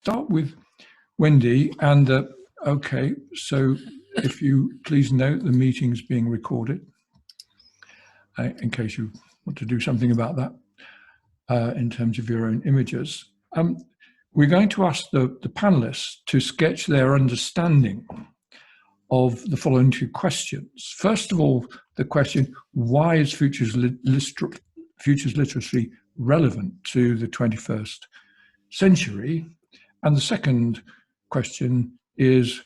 start with Wendy. And okay, so if you please note the meeting's being recorded in case you want to do something about that in terms of your own images. We're going to ask the panelists to sketch their understanding of the following two questions. First of all, the question, why is futures literacy relevant to the 21st century? And the second question is,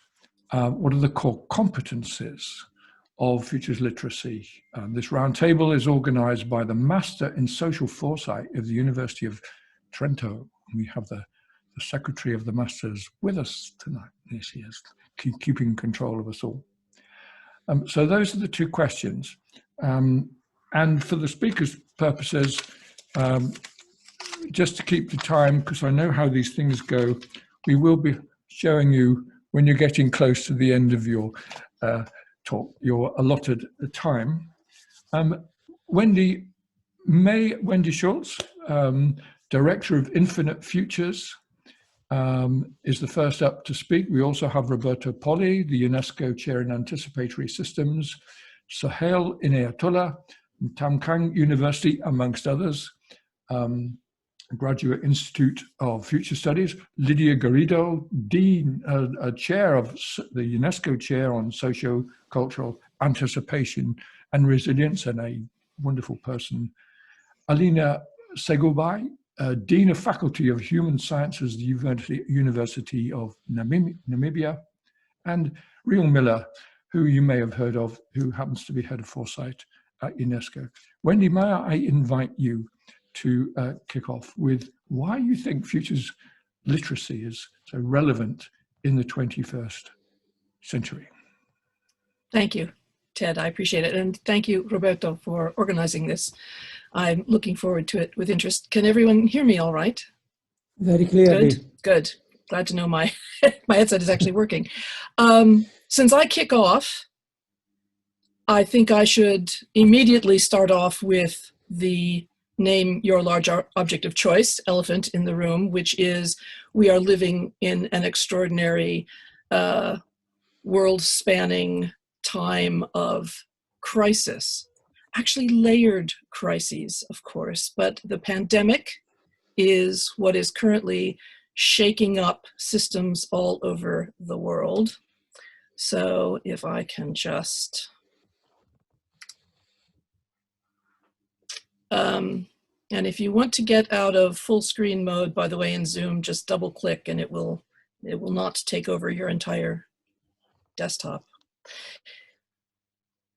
what are the core competencies of futures literacy? This roundtable is organized by the Master in Social Foresight of the University of Trento. We have the Secretary of the Masters with us tonight. Yes, he is keeping control of us all. So those are the two questions. And for the speakers' purposes, just to keep the time, because I know how these things go, we will be showing you when you're getting close to the end of your talk, your allotted time. Wendy Schultz, Director of Infinite Futures, is the first up to speak. We also have Roberto Polli, the UNESCO Chair in Anticipatory Systems, Sohail Inayatullah, Tamkang University, amongst others, Graduate Institute of Future Studies, Lydia Garrido, Dean, Chair of the UNESCO Chair on Socio-Cultural Anticipation and Resilience, and a wonderful person, Alina Segubai, Dean of Faculty of Human Sciences, the University of Namibia, and Real Miller, who you may have heard of, who happens to be head of Foresight at UNESCO. Wendy, may I invite you to kick off with why you think futures literacy is so relevant in the 21st century? Thank you, Ted. I appreciate it. And thank you, Roberto, for organizing this. I'm looking forward to it with interest. Can everyone hear me all right? Very clearly. Good. Glad to know my headset is actually working. Since I kick off, I think I should immediately start off with the name your large object of choice, elephant in the room, which is we are living in an extraordinary world-spanning time of crisis. Actually layered crises, of course, but the pandemic is what is currently shaking up systems all over the world. So if I can just, and if you want to get out of full screen mode, by the way, in Zoom, just double click and it will not take over your entire desktop.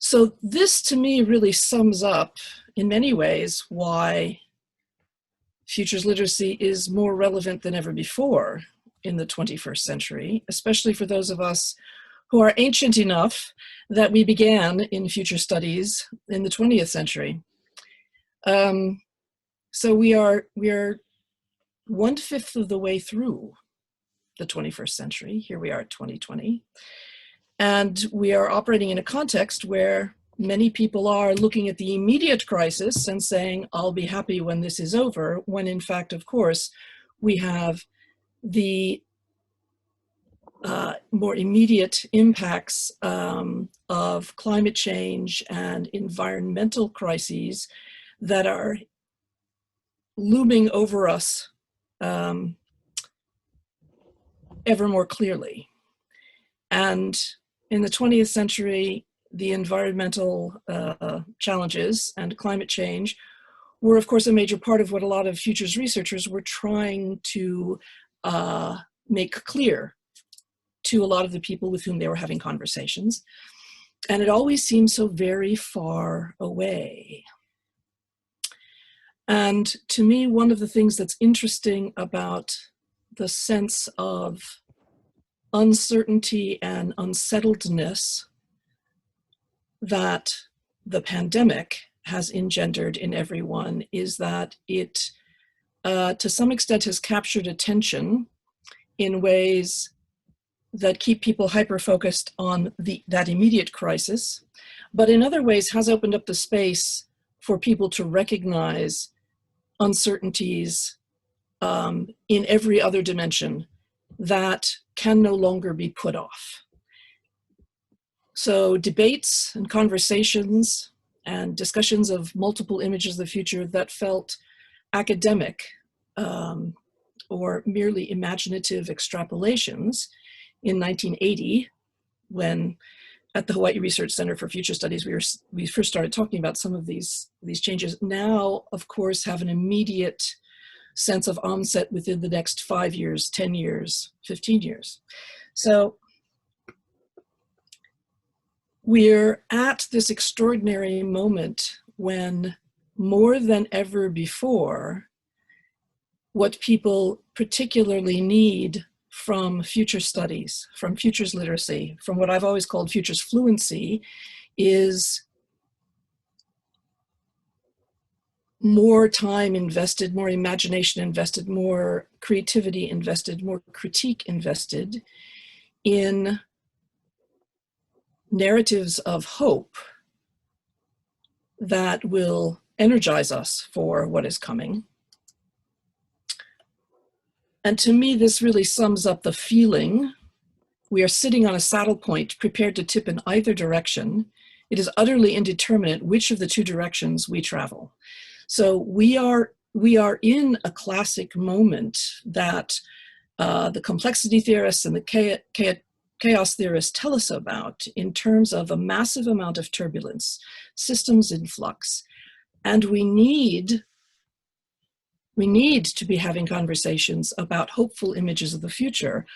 So this to me really sums up in many ways why futures literacy is more relevant than ever before in the 21st century, especially for those of us who are ancient enough that we began in future studies in the 20th century. So we are 1/5 of the way through the 21st century. Here we are at 2020. And we are operating in a context where many people are looking at the immediate crisis and saying, I'll be happy when this is over, when in fact, of course, we have the more immediate impacts of climate change and environmental crises that are looming over us ever more clearly. And in the 20th century, the environmental challenges and climate change were, of course, a major part of what a lot of futures researchers were trying to make clear to a lot of the people with whom they were having conversations. And it always seemed so very far away. And to me, one of the things that's interesting about the sense of uncertainty and unsettledness that the pandemic has engendered in everyone is that it, to some extent, has captured attention in ways that keep people hyper-focused on that immediate crisis, but in other ways has opened up the space for people to recognize uncertainties in every other dimension that can no longer be put off. So debates and conversations and discussions of multiple images of the future that felt academic or merely imaginative extrapolations in 1980, when at the Hawaii Research Center for Future Studies, we first started talking about some of these changes, now, of course, have an immediate sense of onset within the next 5 years, 10 years, 15 years. So we're at this extraordinary moment when, more than ever before, what people particularly need from future studies, from futures literacy, from what I've always called futures fluency, is more time invested, more imagination invested, more creativity invested, more critique invested in narratives of hope that will energize us for what is coming. And to me, this really sums up the feeling. We are sitting on a saddle point, prepared to tip in either direction. It is utterly indeterminate which of the two directions we travel. So we are in a classic moment that the complexity theorists and the chaos theorists tell us about, in terms of a massive amount of turbulence, systems in flux. And we need to be having conversations about hopeful images of the future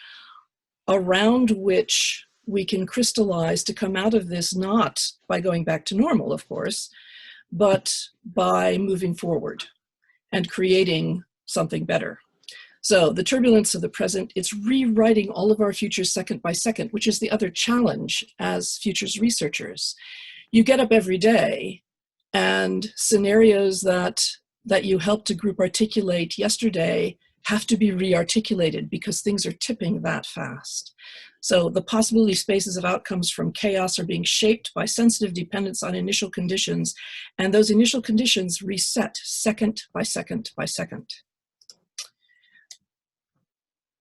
around which we can crystallize to come out of this, not by going back to normal, of course, but by moving forward and creating something better. So the turbulence of the present, it's rewriting all of our futures second by second, which is the other challenge as futures researchers. You get up every day and scenarios that you helped a group articulate yesterday have to be re-articulated because things are tipping that fast. So the possibility spaces of outcomes from chaos are being shaped by sensitive dependence on initial conditions, and those initial conditions reset second by second by second.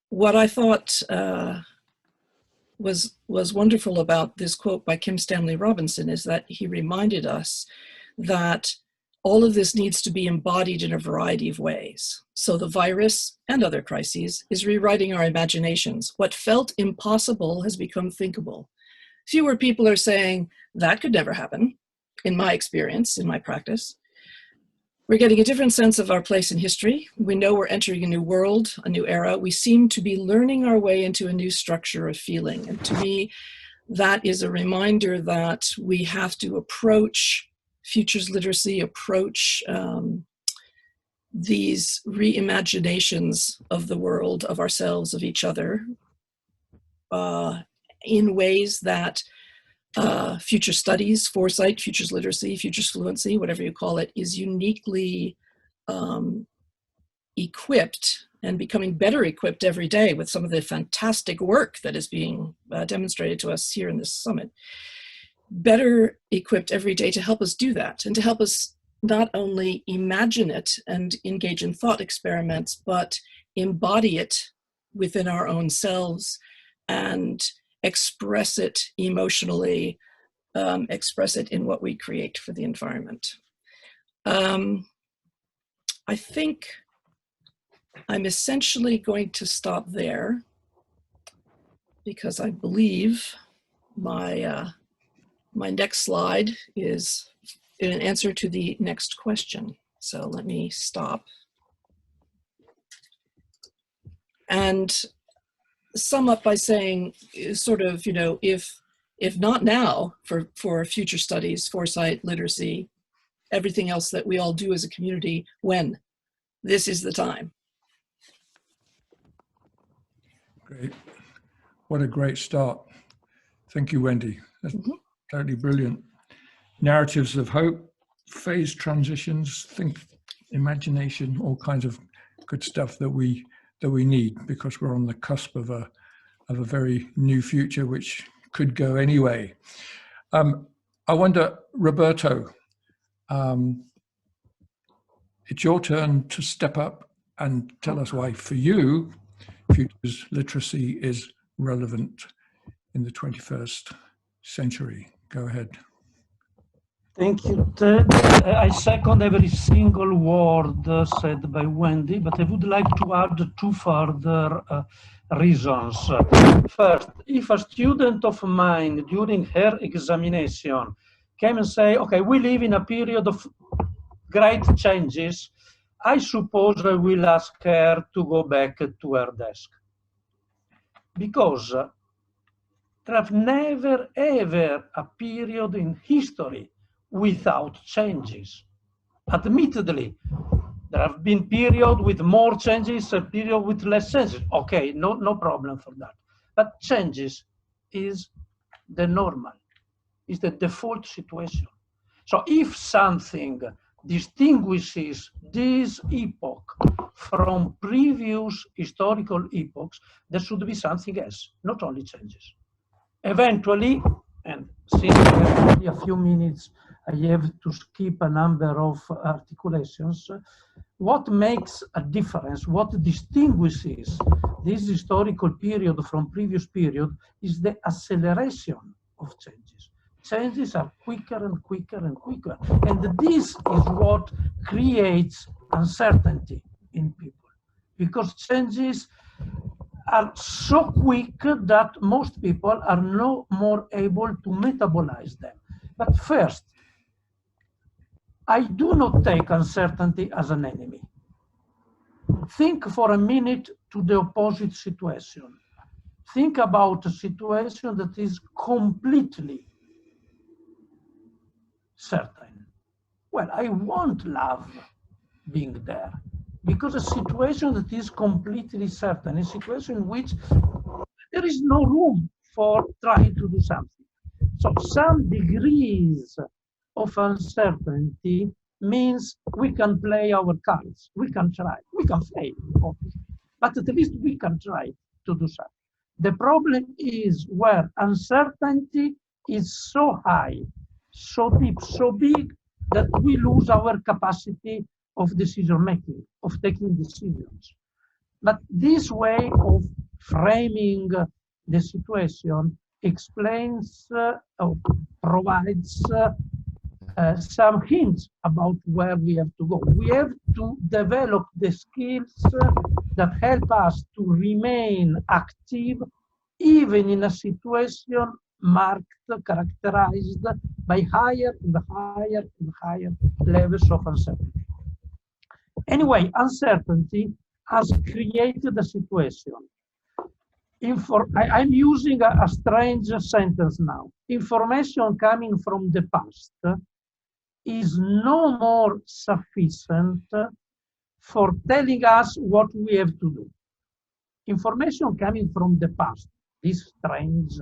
What I thought was wonderful about this quote by Kim Stanley Robinson is that he reminded us that all of this needs to be embodied in a variety of ways. So the virus and other crises is rewriting our imaginations. What felt impossible has become thinkable. Fewer people are saying, that could never happen, in my experience, in my practice. We're getting a different sense of our place in history. We know we're entering a new world, a new era. We seem to be learning our way into a new structure of feeling. And to me, that is a reminder that we have to approach futures literacy, approach these reimaginations of the world, of ourselves, of each other, in ways that future studies, foresight, futures literacy, futures fluency, whatever you call it, is uniquely equipped and becoming better equipped every day with some of the fantastic work that is being demonstrated to us here in this summit. Better equipped every day to help us do that and to help us not only imagine it and engage in thought experiments, but embody it within our own selves and express it emotionally, express it in what we create for the environment. I think I'm essentially going to stop there because I believe my next slide is an answer to the next question. So let me stop and sum up by saying, sort of, you know, if not now for future studies, foresight, literacy, everything else that we all do as a community, when? This is the time. Great. What a great start. Thank you, Wendy. That's totally brilliant. Narratives of hope, phase transitions, imagination, all kinds of good stuff that we need, because we're on the cusp of a very new future which could go any way. I wonder, Roberto, it's your turn to step up and tell us why, for you, futures literacy is relevant in the 21st century? Go ahead. Thank you, Ted. I second every single word said by Wendy, but I would like to add two further reasons. First, if a student of mine during her examination came and say, okay, we live in a period of great changes, I suppose I will ask her to go back to her desk. Because there have never, ever a period in history without changes. Admittedly, there have been periods with more changes, a period with less changes. Okay, no problem for that. But changes is the normal, is the default situation. So if something distinguishes this epoch from previous historical epochs, there should be something else, not only changes. Eventually, and since I have only a few minutes, I have to skip a number of articulations. What makes a difference, what distinguishes this historical period from previous period is the acceleration of changes. Changes are quicker and quicker and quicker. And this is what creates uncertainty in people, because changes are so quick that most people are no more able to metabolize them. But first, I do not take uncertainty as an enemy. Think for a minute to the opposite situation. Think about a situation that is completely certain. Well, I won't love being there, because a situation that is completely certain, a situation in which there is no room for trying to do something. So some degrees of uncertainty means we can play our cards, we can try, we can fail, obviously, but at least we can try to do something. The problem is where uncertainty is so high, so deep, so big, that we lose our capacity of decision making, of taking decisions. But this way of framing the situation explains or provides some hints about where we have to go. We have to develop the skills that help us to remain active even in a situation marked, characterized by higher and higher and higher levels of uncertainty. Anyway, uncertainty has created a situation. I'm using a strange sentence now. Information coming from the past is no more sufficient for telling us what we have to do. Information coming from the past, this strange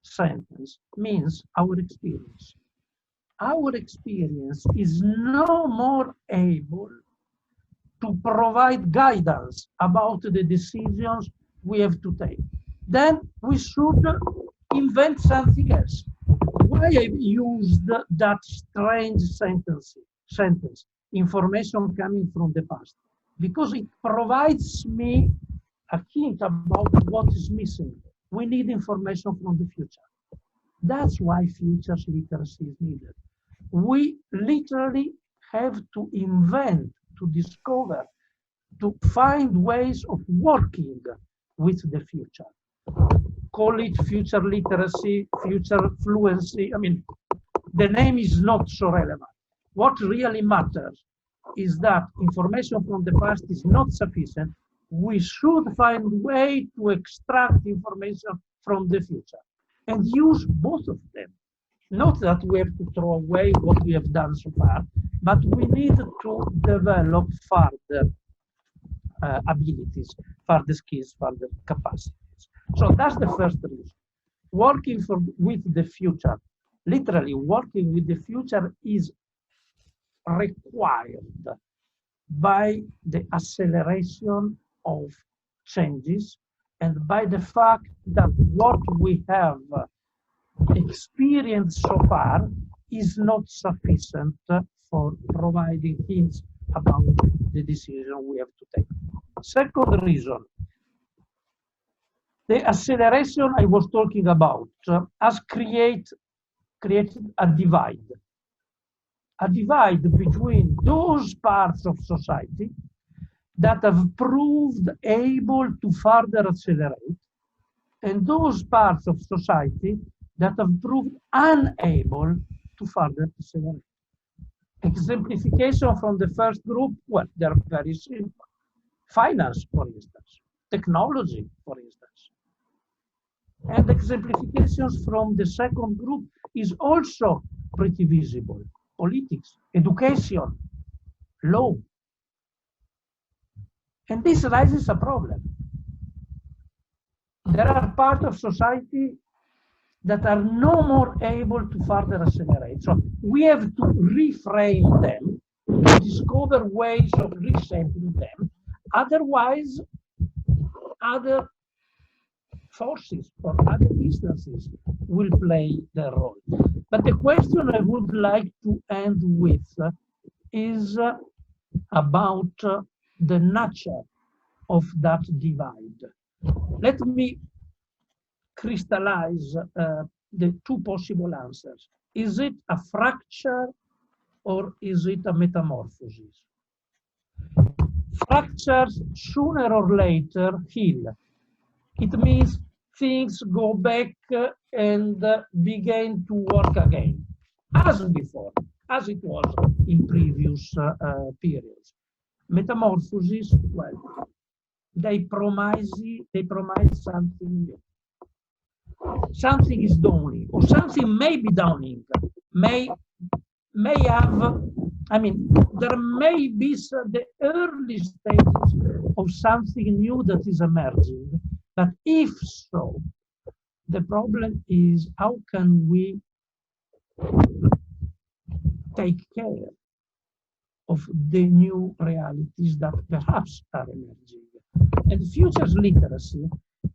sentence, means our experience. Our experience is no more able to provide guidance about the decisions we have to take. Then we should invent something else. Why I used that strange sentence, information coming from the past? Because it provides me a hint about what is missing. We need information from the future. That's why futures literacy is needed. We literally have to invent, to discover, to find ways of working with the future. Call it future literacy, future fluency. I mean, the name is not so relevant. What really matters is that information from the past is not sufficient. We should find a way to extract information from the future and use both of them. Not that we have to throw away what we have done so far, but we need to develop further abilities, further skills, further capacities. So that's the first reason. Working with the future, literally working with the future, is required by the acceleration of changes and by the fact that what we have experienced so far is not sufficient for providing hints about the decision we have to take. Second reason, The acceleration I was talking about has created a divide between those parts of society that have proved able to further accelerate and those parts of society that have proved unable to further accelerate. Exemplification from the first group, well, they're very simple. Finance, for instance, technology, for instance. And exemplifications from the second group is also pretty visible. Politics, education, law. And this raises a problem. There are parts of society that are no more able to further accelerate. So we have to reframe them, discover ways of reshaping them. Otherwise, other forces or other instances will play their role. But the question I would like to end with is about the nature of that divide. Let me crystallize the two possible answers. Is it a fracture or is it a metamorphosis? Fractures sooner or later heal. It means things go back and begin to work again, as before, as it was in previous periods. Metamorphosis, well, they promise something new. Something is dawning, or something may be dawning, may have, I mean, there may be the early stages of something new that is emerging, but if so, the problem is how can we take care of the new realities that perhaps are emerging. And futures literacy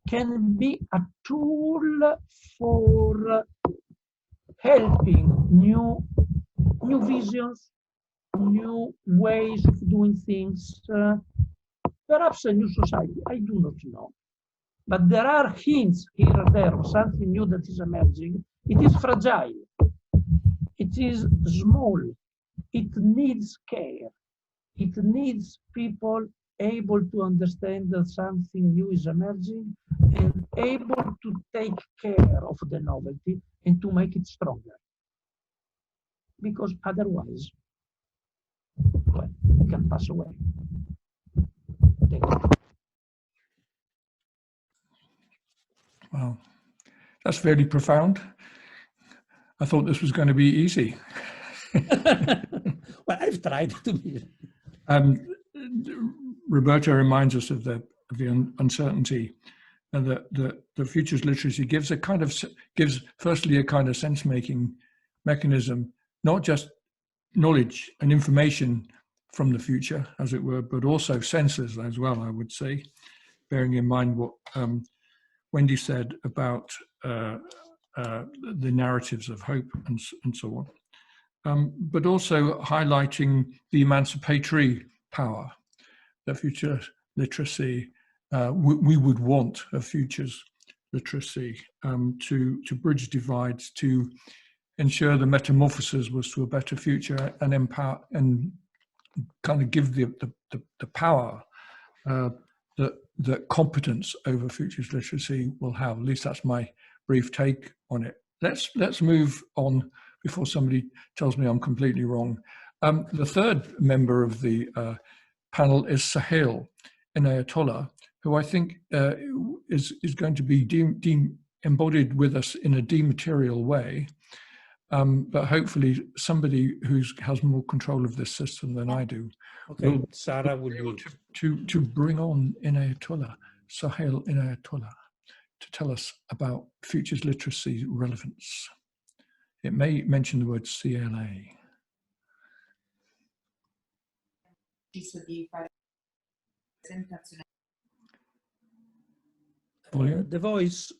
can be a tool for helping new visions, new ways of doing things, perhaps a new society, I do not know. But there are hints here and there of something new that is emerging. It is fragile. It is small. It needs care. It needs people able to understand that something new is emerging and able to take care of the novelty and to make it stronger. Because otherwise, well, it can pass away. Thank you. Wow, that's very profound. I thought this was going to be easy. Well, I've tried to be. Roberto reminds us of the uncertainty, and the futures literacy gives firstly a kind of sense-making mechanism, not just knowledge and information from the future, as it were, but also senses as well, I would say, bearing in mind what Wendy said about the narratives of hope and so on. But also highlighting the emancipatory power that future literacy, we would want a futures literacy to bridge divides, to ensure the metamorphosis was to a better future, and empower and kind of give the power that competence over futures literacy will have. At least that's my brief take on it. Let's move on before somebody tells me I'm completely wrong. The third member of the panel is Sahil Inayatollah, who I think is going to be embodied with us in a dematerial way, but hopefully somebody who has more control of this system than I do. Okay, Sarah will to bring on Inayatollah, Sahil Inayatollah, to tell us about futures literacy relevance. It may mention the word CLA. the voice.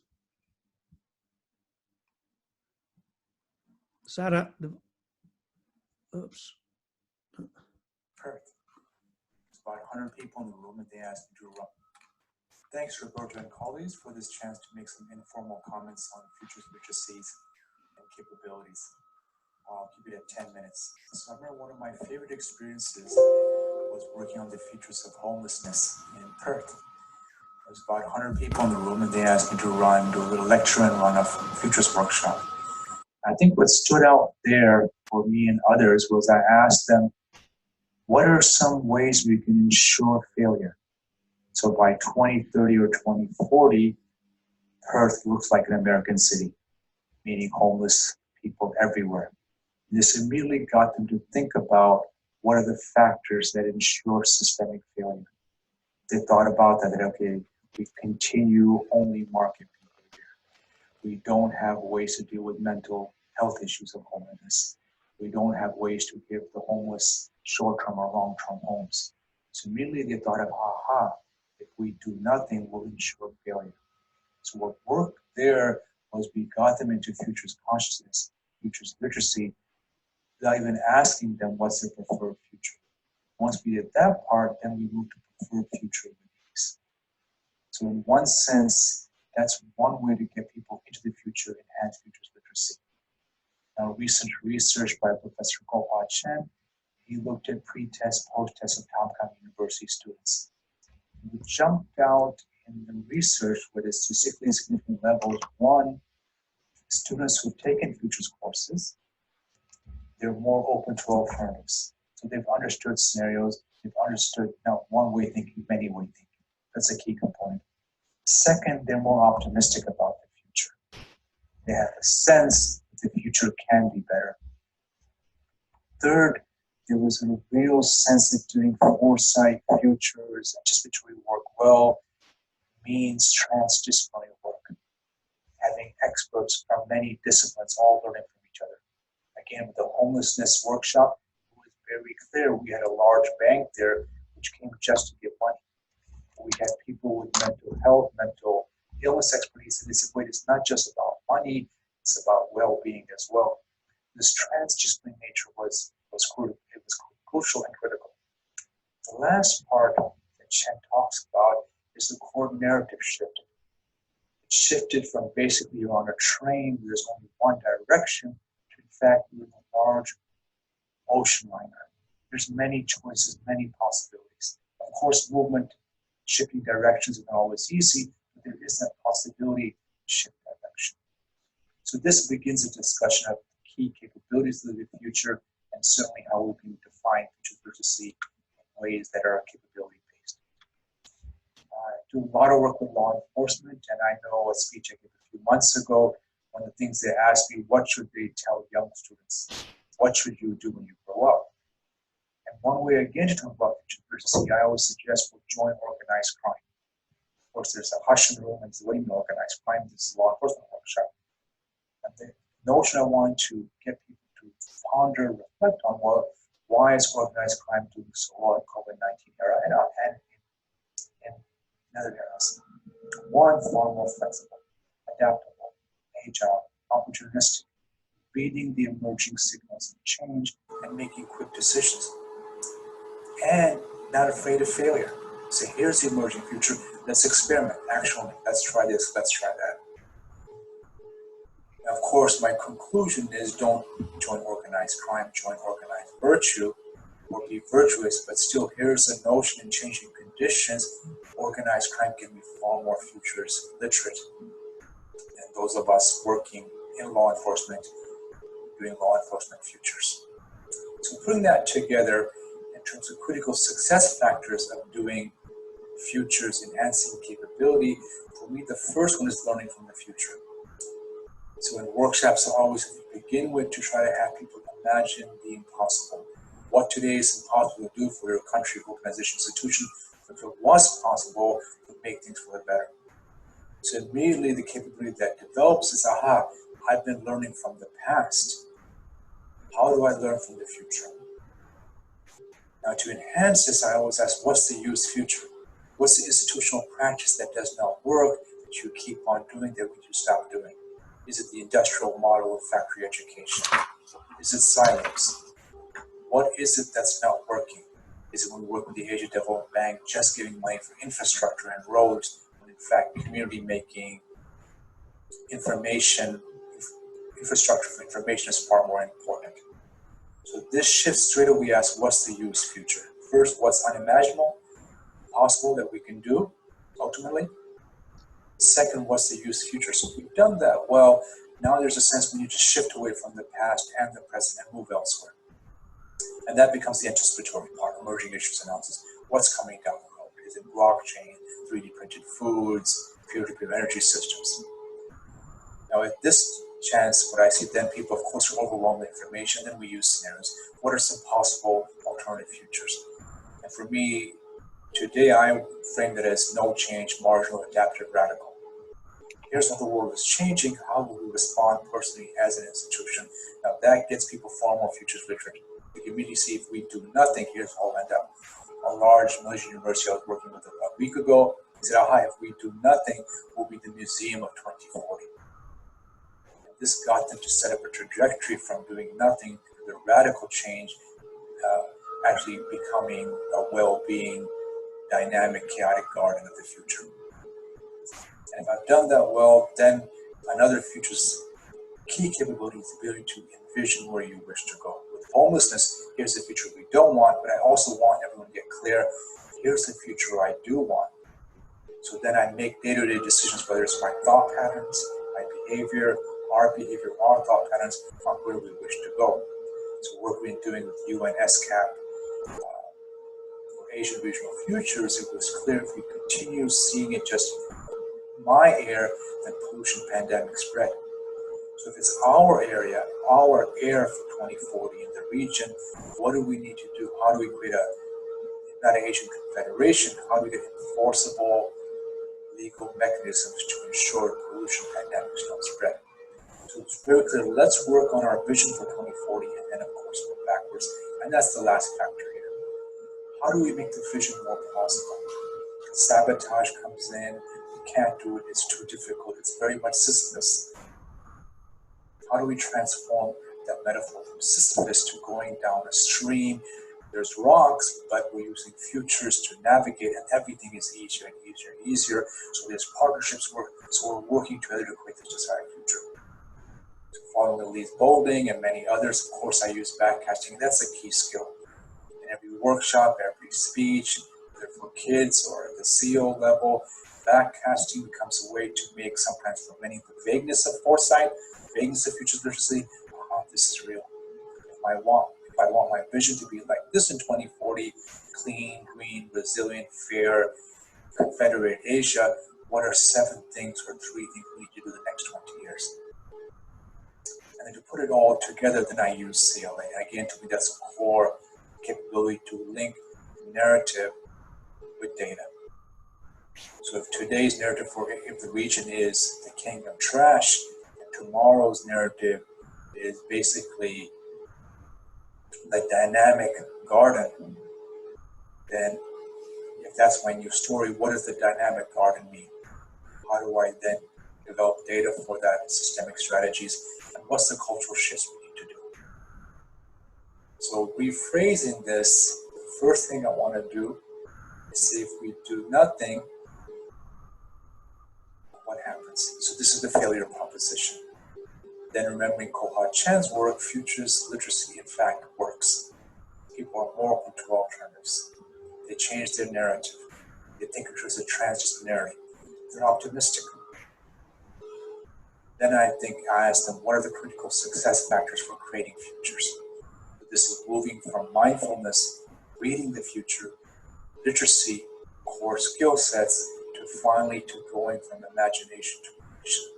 Sarah, oops. Perfect. There's about 100 people in the room, and they asked me to Thanks, Roberto and colleagues, for this chance to make some informal comments on futures literacies and capabilities. I'll keep it at 10 minutes. So I remember one of my favorite experiences was working on the futures of homelessness in Perth. There was about 100 people in the room, and they asked me to do a little lecture and run a futures workshop. I think what stood out there for me and others was I asked them, what are some ways we can ensure failure? So by 2030 or 2040, Perth looks like an American city, meaning homeless people everywhere. This immediately got them to think about what are the factors that ensure systemic failure. They thought about that, okay, we continue only market behavior. We don't have ways to deal with mental health issues of homelessness. We don't have ways to give the homeless short-term or long-term homes. So immediately they thought of, aha, if we do nothing, we'll ensure failure. So what worked there was we got them into futures consciousness, futures literacy, without even asking them what's their preferred future. Once we did that part, then we moved to preferred future release. So in one sense, that's one way to get people into the future, enhance futures literacy. Now, recent research by Professor Gopal Chen, he looked at pre-test, post-test of Tamkang University students. What jumped out in the research with statistically significant levels, one, students who've taken futures courses, they're more open to alternatives. So they've understood scenarios, they've understood not one way thinking, many way thinking. That's a key component. Second, they're more optimistic about the future. They have a sense that the future can be better. Third, there was a real sense that doing foresight futures, anticipatory work well, means transdisciplinary work. Having experts from many disciplines all learning from each other. Again, with the homelessness workshop, it was very clear we had a large bank there which came just to give money. We had people with mental health, mental illness expertise, and they said, wait, it's not just about money, it's about well-being as well. This transdisciplinary nature was crucial and critical. The last part that Chen talks about is the core narrative shift. It shifted from basically you're on a train, there's only one direction, to in fact you're in a large ocean liner. There's many choices, many possibilities. Of course, movement, shifting directions is not always easy, but there is that possibility to shift direction. So this begins a discussion of key capabilities of the future and certainly how we can define future literacy in ways that are capability based. I do a lot of work with law enforcement, and I know a speech I gave a few months ago, one of the things they asked me, what should they tell young students? What should you do when you grow up? And one way again to talk about future literacy, I always suggest we join organized crime. Of course, there's a hush in the room and it's what do you mean organized crime? This is a law enforcement workshop. And the notion I want to get people to ponder, reflect on, well, why is organized crime doing so well in COVID-19 era and in other eras? One, far more flexible, adaptable, agile, opportunistic, reading the emerging signals of change and making quick decisions. And not afraid of failure. So here's the emerging future. Let's experiment. Actually, let's try this. Let's try that. Now, of course, my conclusion is don't join organized crime, join organized virtue, or be virtuous. But still, here's the notion in changing conditions. Organized crime can be far more futures literate. And those of us working in law enforcement, doing law enforcement futures. So putting that together, in terms of critical success factors of doing futures, enhancing capability, for me, the first one is learning from the future. So in workshops, I always begin with to try to have people imagine the impossible. What today is impossible to do for your country, organization, institution, if it was possible, it would make things for the better. So immediately the capability that develops is, aha, I've been learning from the past. How do I learn from the future? Now, to enhance this, I always ask, what's the use future? What's the institutional practice that does not work, that you keep on doing, that you stop doing? Is it the industrial model of factory education? Is it silos? What is it that's not working? Is it when we work with the Asia Development Bank, just giving money for infrastructure and roads, In fact, community making, infrastructure for information is far more important. So this shift straight away asks, what's the US future? First, what's unimaginable, possible that we can do, ultimately? Second, what's the US future? So we've done that well. Now there's a sense we need to shift away from the past and the present and move elsewhere. And that becomes the anticipatory part, emerging issues analysis. What's coming down the road? Is it blockchain, 3D printed foods, peer-to-peer energy systems? Now at this chance, what I see then, people of course are overwhelmed with information, then we use scenarios. What are some possible alternative futures? And for me, today I frame it as no change, marginal, adaptive, radical. Here's how the world is changing, how will we respond personally as an institution? Now that gets people far more futures literate. We can immediately see if we do nothing, here's how we'll end up. A large Malaysian university I was working with a week ago said, if we do nothing, we'll be the museum of 2040. This got them to set up a trajectory from doing nothing to the radical change, actually becoming a well-being, dynamic, chaotic garden of the future. And if I've done that well, then another future's key capability is the ability to envision where you wish to go. With homelessness, here's the future we don't want, but I also want everyone to get clear, here's the future I do want. So then I make day-to-day decisions, whether it's my thought patterns, my behavior, our thought patterns on where we wish to go. So work we've been doing with UN SCAP for Asian regional futures, it was clear if we continue seeing it just my air, then pollution pandemic spread. So if it's our area, our air for 2040 in the region, what do we need to do? How do we create not an Asian confederation, how do we get enforceable legal mechanisms to ensure pollution pandemics don't spread? So it's very clear, let's work on our vision for 2040 and then of course go backwards. And that's the last factor here. How do we make the vision more plausible? Sabotage comes in, we can't do it, it's too difficult, it's very much Sisyphus. How do we transform that metaphor from Sisyphus to going down a stream? There's rocks, but we're using futures to navigate, and everything is easier and easier and easier. So there's partnerships work, so we're working together to create this desired future. So following Lee's Boulding and many others, of course I use backcasting, that's a key skill. In every workshop, every speech, whether for kids or at the CEO level, backcasting becomes a way to make sometimes for many the vagueness of foresight, vagueness of futures literacy, this is real. If I want my vision to be like this in 2040, clean, green, resilient, fair, confederate Asia, what are 7 things or 3 things we need to do the next 20 years? And then to put it all together, then I use CLA. Again, to me, that's a core capability to link narrative with data. So if today's narrative for if the region is the king of trash, and tomorrow's narrative is basically the dynamic garden, then if that's my new story, what does the dynamic garden mean? How do I then develop data for that, systemic strategies, and what's the cultural shifts we need to do? So rephrasing this, the first thing I want to do is see if we do nothing, what happens? So this is the failure proposition. Then remembering Koha Chan's work, futures literacy in fact works. People are more open to alternatives. They change their narrative. They think it was a transdisciplinarity. They're optimistic. Then I ask them, what are the critical success factors for creating futures? This is moving from mindfulness, reading the future, literacy, core skill sets, to finally to going from imagination to creation.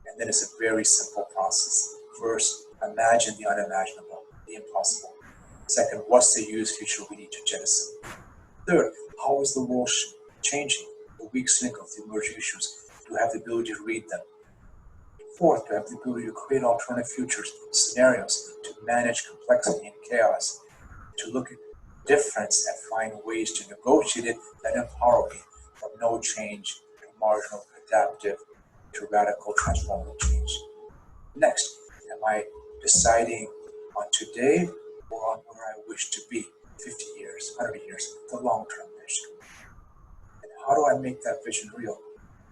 And then it's a very simple process. First, imagine the unimaginable, the impossible. Second, what's the US future we need to jettison? Third, how is the world changing? The weak link of the emerging issues. Do we have the ability to read them? Fourth, do we have the ability to create alternative futures, scenarios, to manage complexity and chaos, to look at difference and find ways to negotiate it that empower me from no change to marginal, adaptive, to radical, transformative change. Next, am I deciding on today or on where I wish to be 50 years, 100 years, the long-term vision? And how do I make that vision real?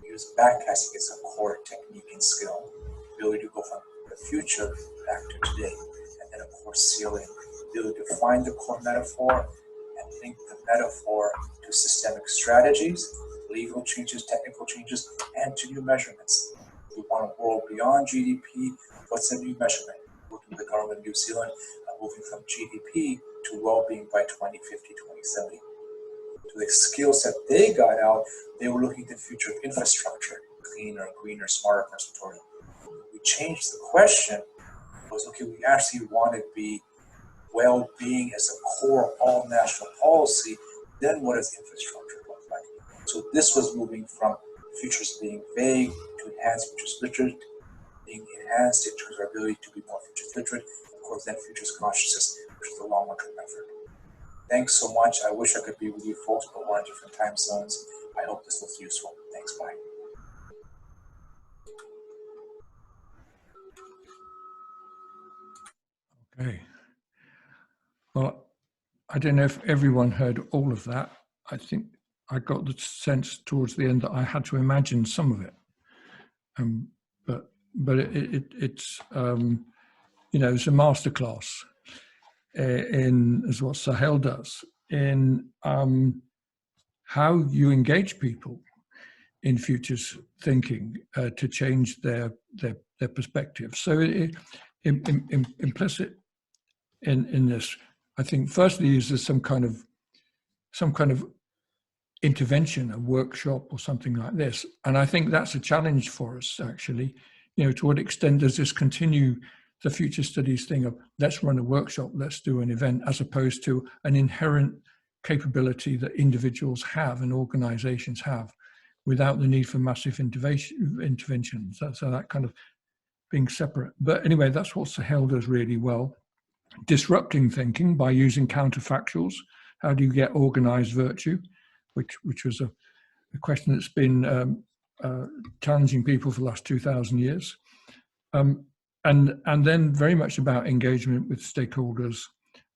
Use backcasting as a core technique and skill, ability to go from the future back to today, and then of course sealing, ability to find the core metaphor and link the metaphor to systemic strategies, legal changes, technical changes, and to new measurements. We want a world beyond GDP. What's a new measurement? Working with the government of New Zealand, moving from GDP to well-being by 2050, 2070. To the skill set they got out, they were looking at the future of infrastructure, cleaner, greener, smarter, participatory. We changed the question. It was, okay, we actually want to be well-being as a core of all national policy. Then what does infrastructure look like? So this was moving from futures being vague to enhanced futures literate, being enhanced in terms of our ability to be more futures literate, of course then futures consciousness, which is the longer term effort. Thanks so much. I wish I could be with you folks, but we're in different time zones. I hope this was useful. Thanks, bye. Okay. Well, I don't know if everyone heard all of that. I think I got the sense towards the end that I had to imagine some of it. But it's you know, it's a masterclass in, as what Sahel does, in how you engage people in futures thinking to change their perspective. So implicit in this, I think, firstly, is there some kind of intervention, a workshop or something like this, and I think that's a challenge for us, actually. You know, to what extent does this continue the future studies thing of let's run a workshop, let's do an event, as opposed to an inherent capability that individuals have and organizations have without the need for massive intervention. So that kind of being separate. But anyway, that's what Sahel does really well. Disrupting thinking by using counterfactuals. How do you get organized virtue? Which was a question that's been challenging people for the last 2,000 years. And then very much about engagement with stakeholders,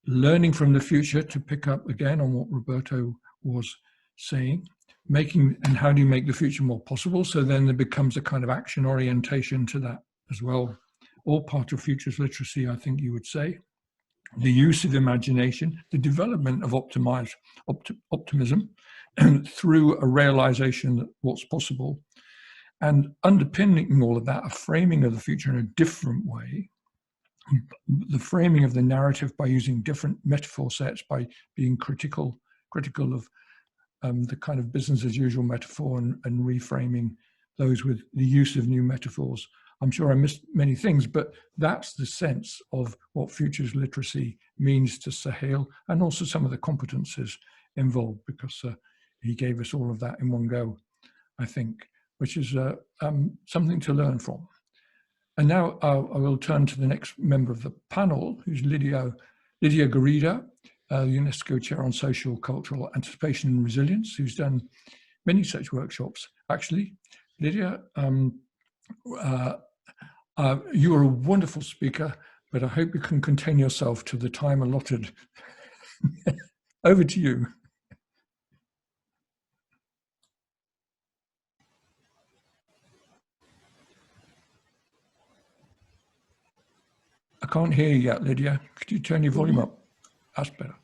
learning from the future, to pick up again on what Roberto was saying, and how do you make the future more possible? So then there becomes a kind of action orientation to that as well. All part of futures literacy, I think you would say. The use of imagination, the development of optimism through a realization of what's possible, and underpinning all of that, a framing of the future in a different way, the framing of the narrative by using different metaphor sets, by being critical of the kind of business as usual metaphor and reframing those with the use of new metaphors. I'm sure I missed many things, but that's the sense of what futures literacy means to Sahel, and also some of the competences involved, because he gave us all of that in one go, I think, which is something to learn from. And now I will turn to the next member of the panel, who's Lydia Garrido, UNESCO Chair on Social, Cultural Anticipation and Resilience, who's done many such workshops. Actually, Lydia, you are a wonderful speaker, but I hope you can contain yourself to the time allotted. Over to you. I can't hear you yet, Lydia. Could you turn your volume up? That's better.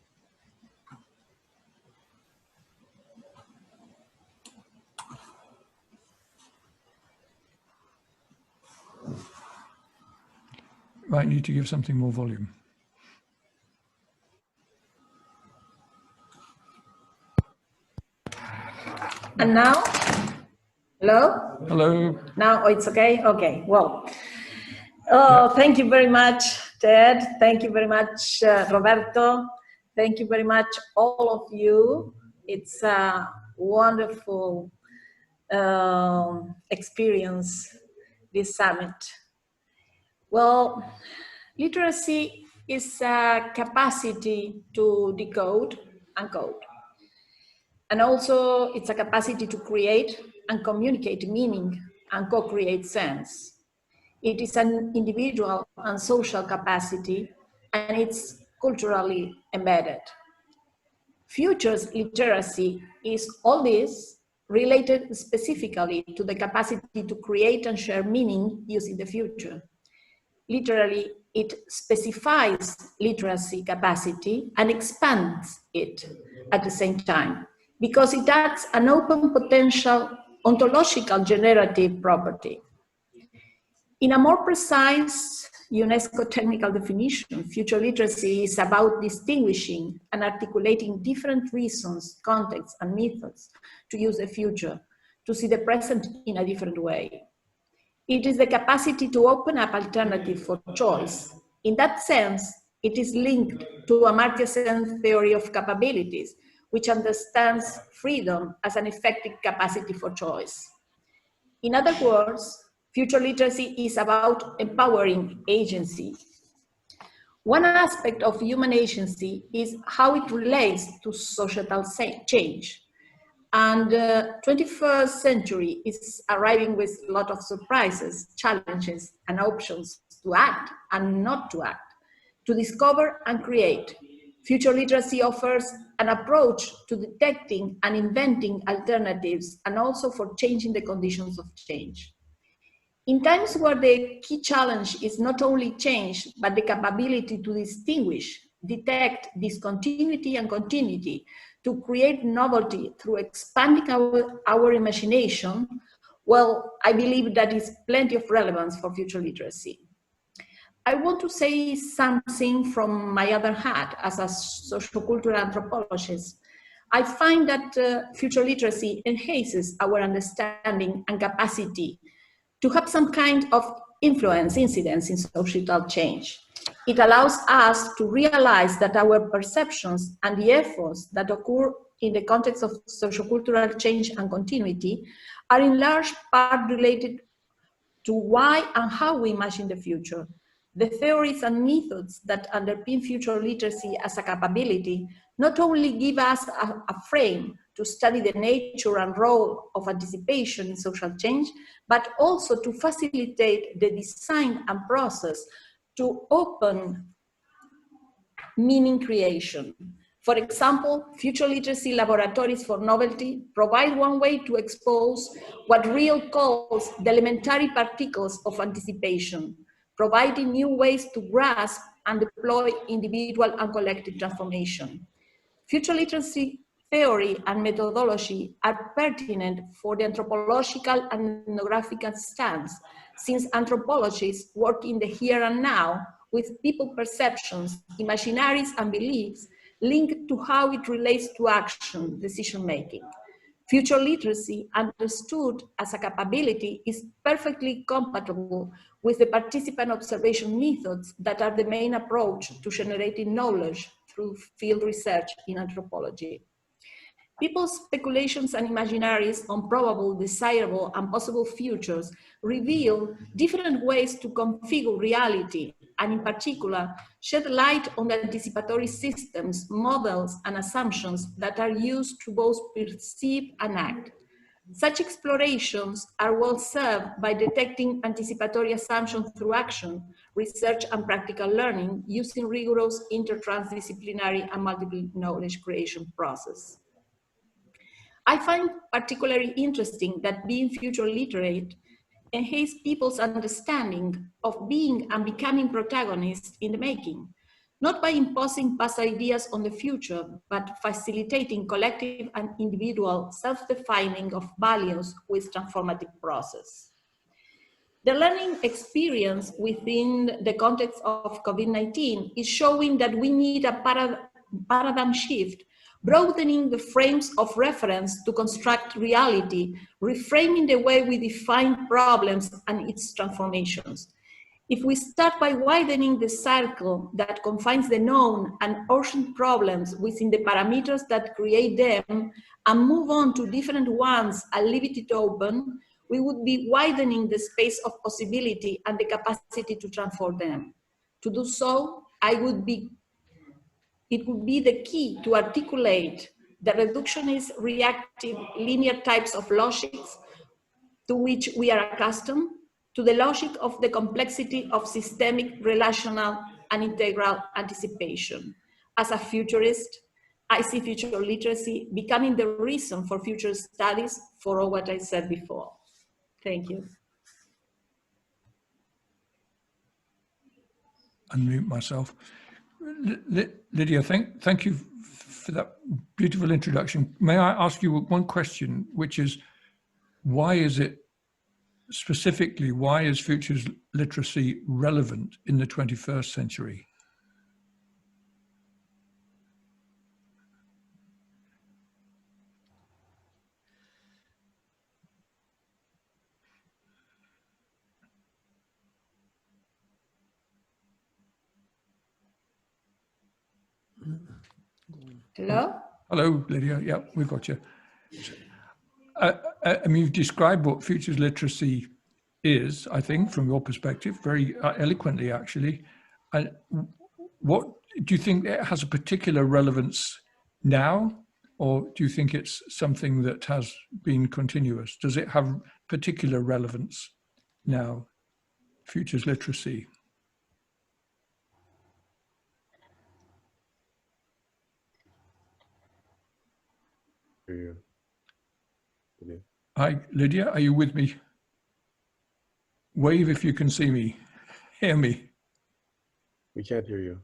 Might need to give something more volume. And now? Hello? Hello. Now it's okay? Okay, well. Yeah. Thank you very much, Ted. Thank you very much, Roberto. Thank you very much, all of you. It's a wonderful experience, this summit. Well, literacy is a capacity to decode and code. And also it's a capacity to create and communicate meaning and co-create sense. It is an individual and social capacity, and it's culturally embedded. Futures literacy is all this related specifically to the capacity to create and share meaning using the future. Literally, it specifies literacy capacity and expands it at the same time, because it adds an open potential ontological generative property. In a more precise UNESCO technical definition, future literacy is about distinguishing and articulating different reasons, contexts, and methods to use the future, to see the present in a different way. It is the capacity to open up alternatives for choice. In that sense, it is linked to Amartya Sen's theory of capabilities, which understands freedom as an effective capacity for choice. In other words, future literacy is about empowering agency. One aspect of human agency is how it relates to societal change. And the 21st century is arriving with a lot of surprises, challenges, and options to act and not to act, to discover and create. Future literacy offers an approach to detecting and inventing alternatives and also for changing the conditions of change. In times where the key challenge is not only change, but the capability to distinguish, detect discontinuity and continuity, to create novelty through expanding our imagination, well, I believe that is plenty of relevance for future literacy. I want to say something from my other hat as a sociocultural anthropologist. I find that future literacy enhances our understanding and capacity to have some kind of influence, incidence in societal change. It allows us to realize that our perceptions and the efforts that occur in the context of sociocultural change and continuity are in large part related to why and how we imagine the future. The theories and methods that underpin future literacy as a capability not only give us a frame to study the nature and role of anticipation in social change, but also to facilitate the design and process to open meaning creation. For example, future literacy laboratories for novelty provide one way to expose what Real calls the elementary particles of anticipation, providing new ways to grasp and deploy individual and collective transformation. Future literacy theory and methodology are pertinent for the anthropological and ethnographic stance, since anthropologists work in the here and now with people perceptions, imaginaries, and beliefs linked to how it relates to action, decision-making. Future literacy, understood as a capability, is perfectly compatible with the participant observation methods that are the main approach to generating knowledge through field research in anthropology. People's speculations and imaginaries on probable, desirable, and possible futures reveal different ways to configure reality, and in particular, shed light on the anticipatory systems, models, and assumptions that are used to both perceive and act. Such explorations are well served by detecting anticipatory assumptions through action, research, and practical learning using rigorous inter-transdisciplinary and multiple knowledge creation process. I find particularly interesting that being future literate enhances people's understanding of being and becoming protagonists in the making, not by imposing past ideas on the future, but facilitating collective and individual self-defining of values with transformative process. The learning experience within the context of COVID-19 is showing that we need a paradigm shift, broadening the frames of reference to construct reality, reframing the way we define problems and its transformations. If we start by widening the circle that confines the known and urgent problems within the parameters that create them and move on to different ones and leave it open, we would be widening the space of possibility and the capacity to transform them. To do so, it would be the key to articulate the reductionist, reactive, linear types of logics to which we are accustomed, to the logic of the complexity of systemic, relational, and integral anticipation. As a futurist, I see future literacy becoming the reason for future studies for all what I said before. Thank you. Unmute myself. Lydia, thank you for that beautiful introduction. May I ask you one question, which is, why is it specifically, why is futures literacy relevant in the 21st century? Hello? Hello, Lydia. Yeah, we've got you. I mean, you've described what futures literacy is, I think, from your perspective, very eloquently, actually. And what do you think it has a particular relevance now, or do you think it's something that has been continuous? Does it have particular relevance now, futures literacy? Hi, Lydia, are you with me? Wave if you can see me, hear me. We can't hear you.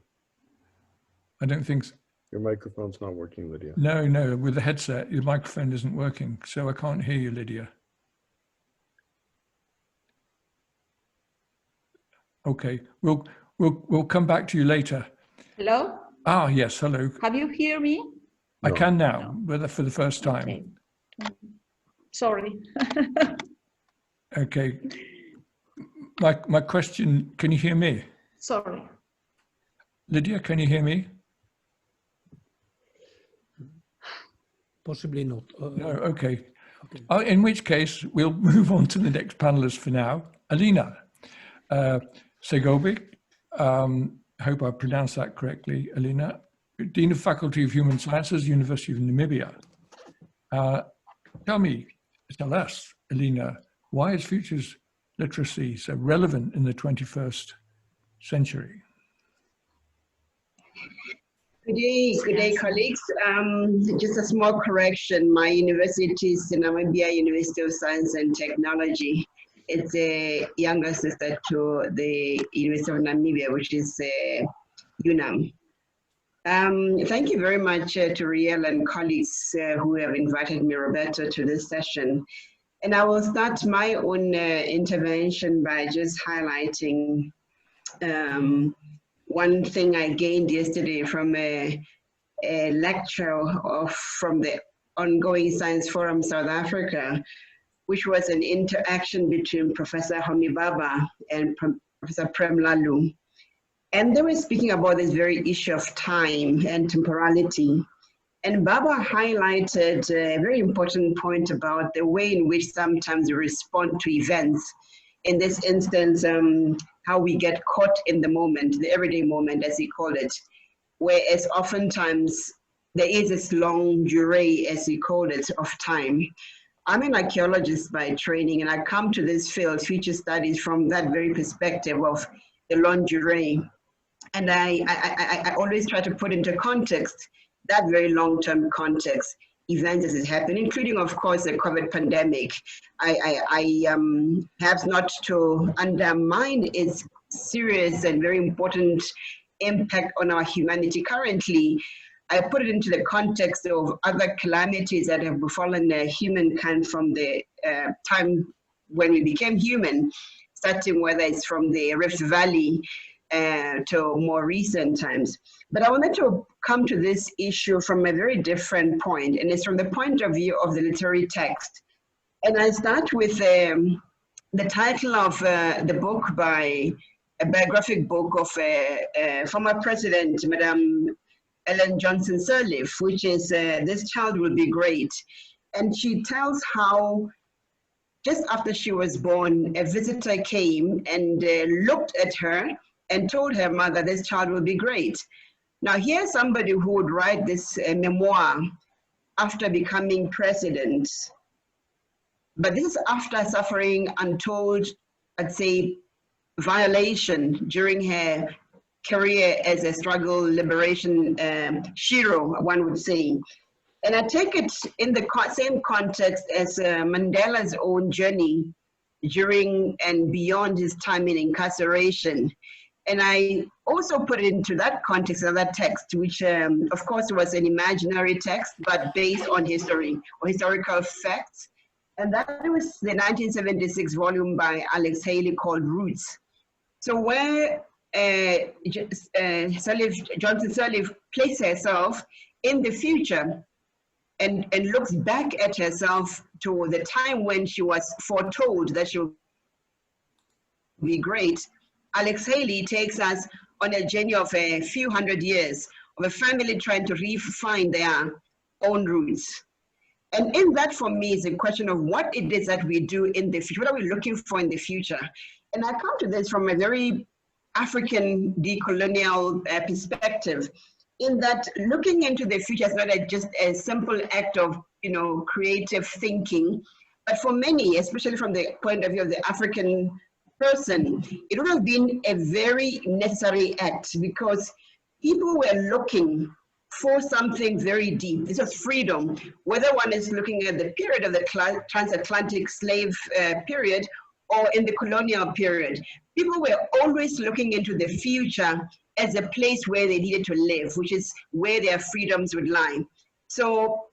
I don't think so. Your microphone's not working, Lydia. No, with the headset, your microphone isn't working, so I can't hear you, Lydia. Okay, we'll come back to you later. Hello? Ah, yes, hello. Have you hear me? I No. can now, but for the first time. Okay. Sorry. Okay. My question, can you hear me? Sorry. Lydia, can you hear me? Possibly not. No, okay. In which case, we'll move on to the next panelist for now. Alina Segovic, I hope I pronounced that correctly, Alina, Dean of Faculty of Human Sciences, University of Namibia. Tell us, Alina, why is futures literacy so relevant in the 21st century? Good day, colleagues. Just a small correction. My university is Namibia University of Science and Technology. It's a younger sister to the University of Namibia, which is UNAM. Thank you very much to Riel and colleagues who have invited me, Roberto, to this session. And I will start my own intervention by just highlighting one thing I gained yesterday from a lecture from the ongoing Science Forum South Africa, which was an interaction between Professor Homi Baba and Professor Prem Lalu. And they were speaking about this very issue of time and temporality. And Baba highlighted a very important point about the way in which sometimes we respond to events. In this instance, how we get caught in the moment, the everyday moment, as he called it, whereas oftentimes there is this long durée, as he called it, of time. I'm an archaeologist by training, and I come to this field, future studies, from that very perspective of the long durée. And I always try to put into context that very long-term context, events as it happened, including, of course, the COVID pandemic. I have not to undermine its serious and very important impact on our humanity currently. I put it into the context of other calamities that have befallen humankind from the time when we became human, starting whether it's from the Rift Valley to more recent times. But I wanted to come to this issue from a very different point, and it's from the point of view of the literary text. And I start with the title of the book by a biographic book of former president, Madame Ellen Johnson Sirleaf, which is This Child Will Be Great. And she tells how just after she was born, a visitor came and looked at her and told her mother, this child will be great. Now here's somebody who would write this memoir after becoming president. But this is after suffering untold, I'd say, violation during her career as a struggle liberation hero, one would say. And I take it in the same context as Mandela's own journey during and beyond his time in incarceration. And I also put it into that context of that text, which of course was an imaginary text, but based on history or historical facts. And that was the 1976 volume by Alex Haley called Roots. So where Johnson Sirleaf placed herself in the future and looks back at herself to the time when she was foretold that she would be great, Alex Haley takes us on a journey of a few hundred years of a family trying to refine their own roots. And in that, for me, is a question of what it is that we do in the future. What are we looking for in the future? And I come to this from a very African decolonial perspective, in that looking into the future is not just a simple act of, creative thinking, but for many, especially from the point of view of the African person, it would have been a very necessary act, because people were looking for something very deep. This was freedom, whether one is looking at the period of the transatlantic slave period or in the colonial period. People were always looking into the future as a place where they needed to live, which is where their freedoms would lie. So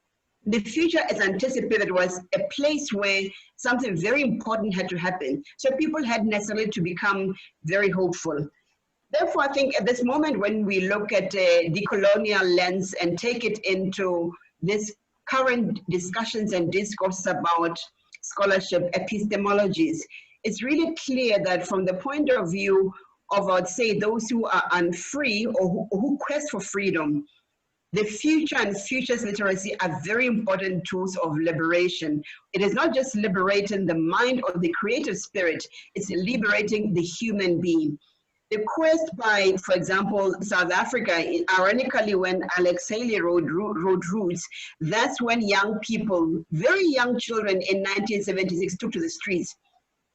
the future as anticipated was a place where something very important had to happen. So people had necessarily to become very hopeful. Therefore, I think at this moment when we look at a decolonial lens and take it into this current discussions and discourse about scholarship epistemologies, it's really clear that from the point of view of, I'd say, those who are unfree or who quest for freedom, the future and futures literacy are very important tools of liberation. It is not just liberating the mind or the creative spirit, it's liberating the human being. The quest by, for example, South Africa, ironically, when Alex Haley wrote Roots, that's when young people, very young children in 1976 took to the streets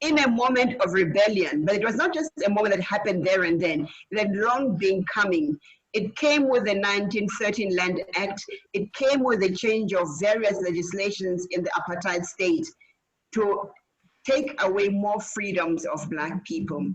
in a moment of rebellion. But it was not just a moment that happened there and then. It had long been coming. It came with the 1913 Land Act. It came with the change of various legislations in the apartheid state to take away more freedoms of Black people.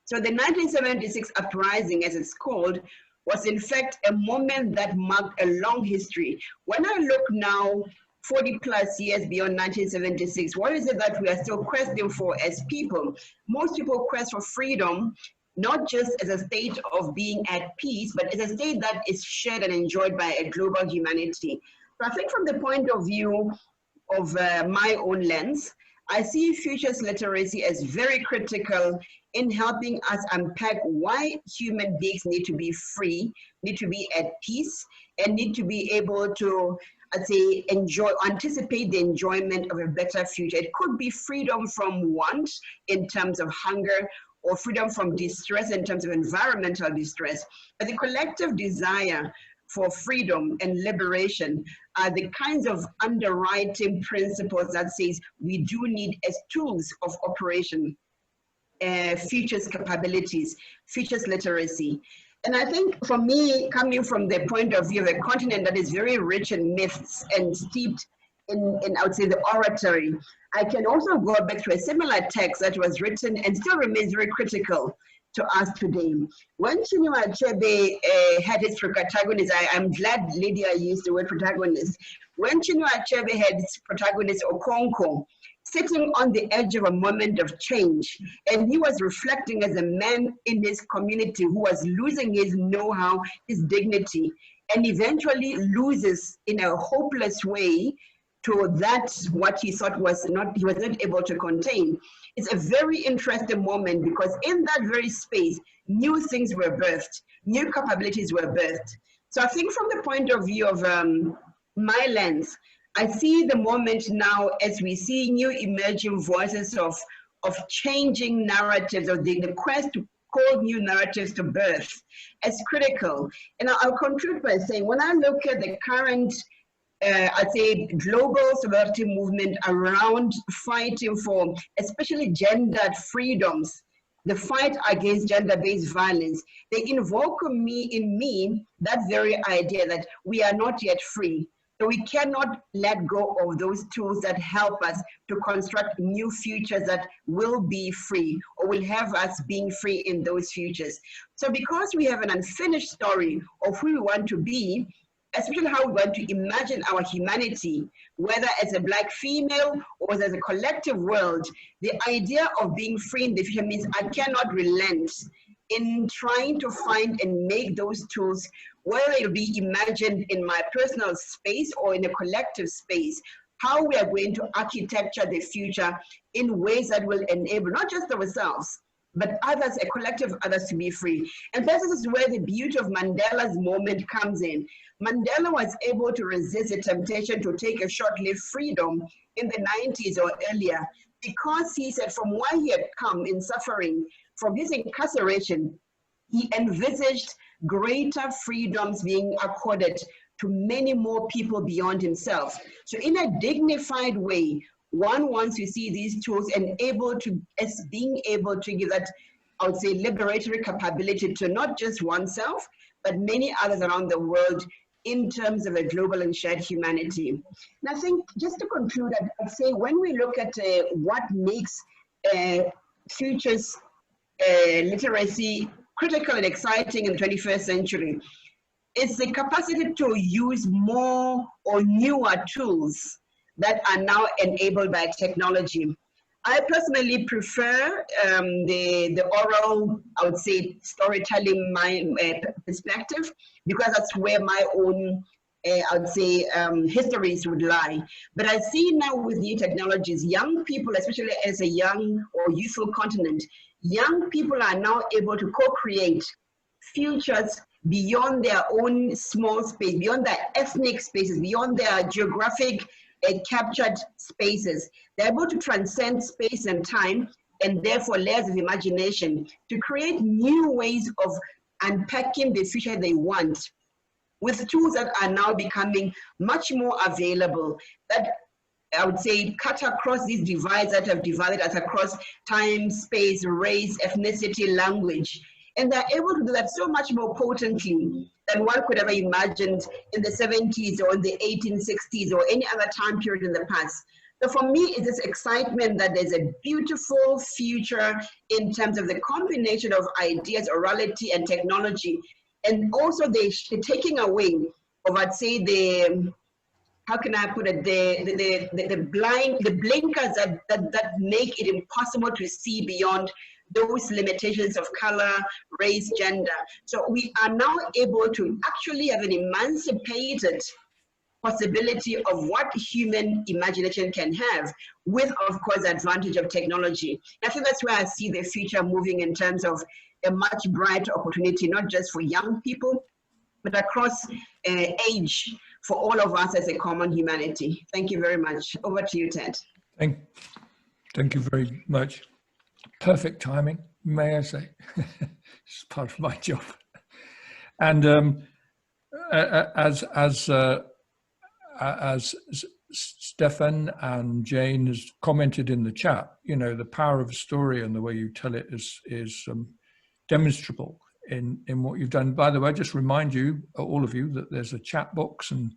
So the 1976 uprising, as it's called, was in fact a moment that marked a long history. When I look now, 40 plus years beyond 1976, what is it that we are still questing for as people? Most people quest for freedom, not just as a state of being at peace, but as a state that is shared and enjoyed by a global humanity. So I think from the point of view of my own lens, I see futures literacy as very critical in helping us unpack why human beings need to be free, need to be at peace, and need to be able to, I'd say, anticipate the enjoyment of a better future. It could be freedom from want in terms of hunger, or freedom from distress in terms of environmental distress. But the collective desire for freedom and liberation are the kinds of underwriting principles that says we do need as tools of operation, futures capabilities, futures literacy. And I think for me, coming from the point of view of a continent that is very rich in myths and steeped in I would say, the oratory, I can also go back to a similar text that was written and still remains very critical to us today. When Chinua Achebe had his protagonist, I'm glad Lydia used the word protagonist. When Chinua Achebe had his protagonist, Okonkwo, sitting on the edge of a moment of change, and he was reflecting as a man in his community who was losing his know-how, his dignity, and eventually loses in a hopeless way to that what he thought he was not able to contain. It's a very interesting moment because in that very space, new things were birthed, new capabilities were birthed. So I think from the point of view of my lens, I see the moment now as we see new emerging voices of changing narratives, or the quest to call new narratives to birth as critical. And I'll conclude by saying, when I look at the current I'd say global solidarity movement around fighting for especially gendered freedoms, the fight against gender-based violence, they invoke in me that very idea that we are not yet free. So we cannot let go of those tools that help us to construct new futures that will be free or will have us being free in those futures. So because we have an unfinished story of who we want to be, especially how we want to imagine our humanity, whether as a Black female or as a collective world, the idea of being free in the future means I cannot relent in trying to find and make those tools, whether it'll be imagined in my personal space or in a collective space, how we are going to architecture the future in ways that will enable not just ourselves, but others, a collective of others to be free. And this is where the beauty of Mandela's moment comes in. Mandela was able to resist the temptation to take a short-lived freedom in the 90s or earlier, because he said from where he had come in suffering, from his incarceration, he envisaged greater freedoms being accorded to many more people beyond himself. So in a dignified way, one wants to see these tools and being able to give that, I would say, liberatory capability to not just oneself, but many others around the world in terms of a global and shared humanity. And I think, just to conclude, I'd say when we look at what makes futures literacy critical and exciting in the 21st century, it's the capacity to use more or newer tools that are now enabled by technology. I personally prefer the oral, I would say, storytelling perspective, because that's where my own, I would say, histories would lie. But I see now with new technologies, young people, especially as a young or youthful continent, young people are now able to co-create futures beyond their own small space, beyond their ethnic spaces, beyond their geographic captured spaces. They're able to transcend space and time, and therefore layers of imagination, to create new ways of unpacking the future they want, with tools that are now becoming much more available, that I would say cut across these divides that have divided us across time, space, race, ethnicity, language. And they're able to do that so much more potently than one could ever imagined in the 70s or in the 1860s or any other time period in the past. So for me, it's this excitement that there's a beautiful future in terms of the combination of ideas, orality, and technology, and also the taking away of, I'd say, the, how can I put it, the blinkers that make it impossible to see beyond those limitations of color, race, gender. So we are now able to actually have an emancipated possibility of what human imagination can have, with, of course, the advantage of technology. I think that's where I see the future moving, in terms of a much brighter opportunity, not just for young people, but across age, for all of us as a common humanity. Thank you very much. Over to you, Ted. Thank you very much. Perfect timing, may I say. It's part of my job. And as Stefan and Jane has commented in the chat, you know, the power of a story and the way you tell it is demonstrable in what you've done. By the way, I just remind you, all of you, that there's a chat box and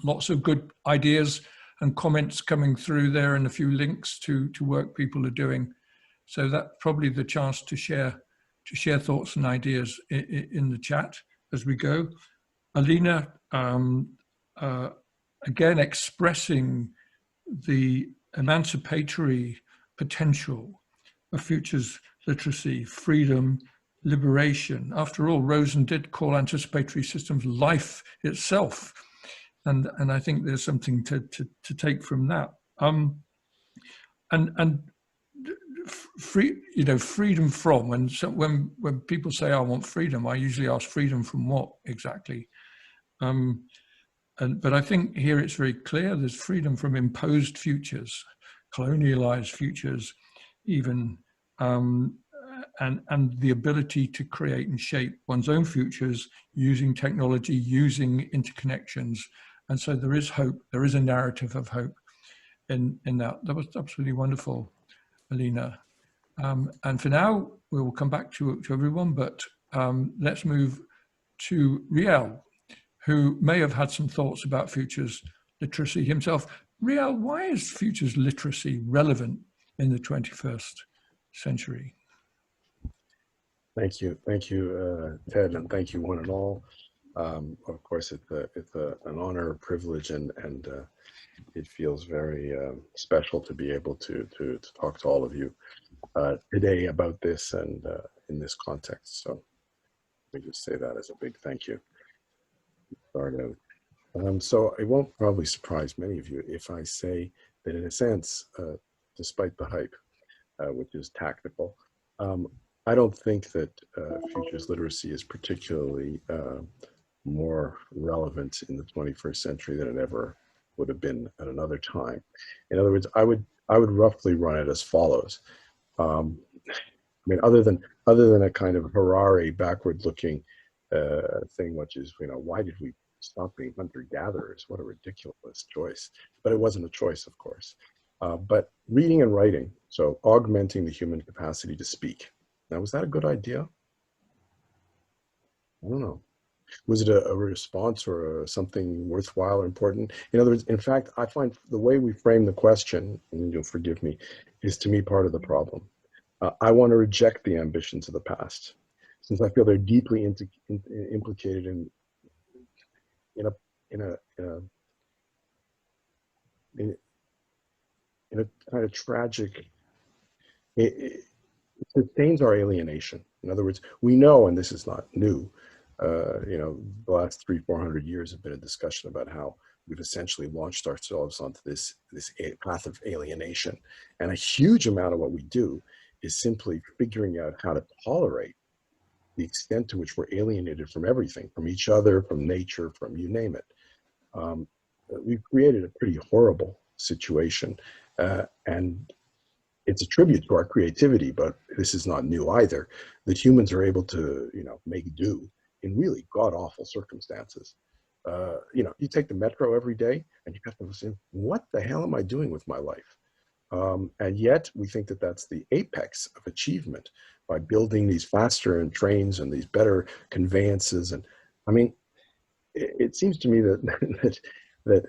lots of good ideas and comments coming through there, and a few links to work people are doing. So that's probably the chance to share thoughts and ideas in the chat as we go. Alina, again, expressing the emancipatory potential of futures literacy, freedom, liberation. After all, Rosen did call anticipatory systems life itself. And I think there's something to take from that. And free, you know, freedom from, when people say I want freedom, I usually ask freedom from what exactly? But I think here it's very clear there's freedom from imposed futures, colonialized futures, even, and the ability to create and shape one's own futures using technology, using interconnections. And so there is hope, there is a narrative of hope in that. That was absolutely wonderful, Alina. And for now, we will come back to everyone, but let's move to Riel, who may have had some thoughts about futures literacy himself. Riel, why is futures literacy relevant in the 21st century? Thank you, Ted, and thank you one and all. Of course, it's an honor, privilege, and it feels very special to be able to talk to all of you today about this and in this context. So let me just say that as a big thank you. Start out. So it won't probably surprise many of you if I say that, in a sense, despite the hype, which is tactical, I don't think that futures literacy is particularly more relevant in the 21st century than it ever would have been at another time. In other words, I would roughly run it as follows. I mean, other than a kind of Harari backward-looking thing, which is, why did we stop being hunter-gatherers? What a ridiculous choice. But it wasn't a choice, of course. But reading and writing, so augmenting the human capacity to speak. Now, was that a good idea? I don't know. Was it a response or something worthwhile or important? In other words, in fact, I find the way we frame the question, and you'll forgive me, is to me part of the problem. I want to reject the ambitions of the past, since I feel they're deeply implicated in a kind of tragic. It sustains our alienation. In other words, we know, and this is not new, the last 300-400 years have been a discussion about how we've essentially launched ourselves onto this path of alienation. And a huge amount of what we do is simply figuring out how to tolerate the extent to which we're alienated from everything, from each other, from nature, from you name it. We've created a pretty horrible situation. And it's a tribute to our creativity, but this is not new either, that humans are able to, make do in really god-awful circumstances. You take the metro every day and you have to listen, what the hell am I doing with my life? And yet we think that that's the apex of achievement by building these faster and trains and these better conveyances. And I mean, it seems to me that that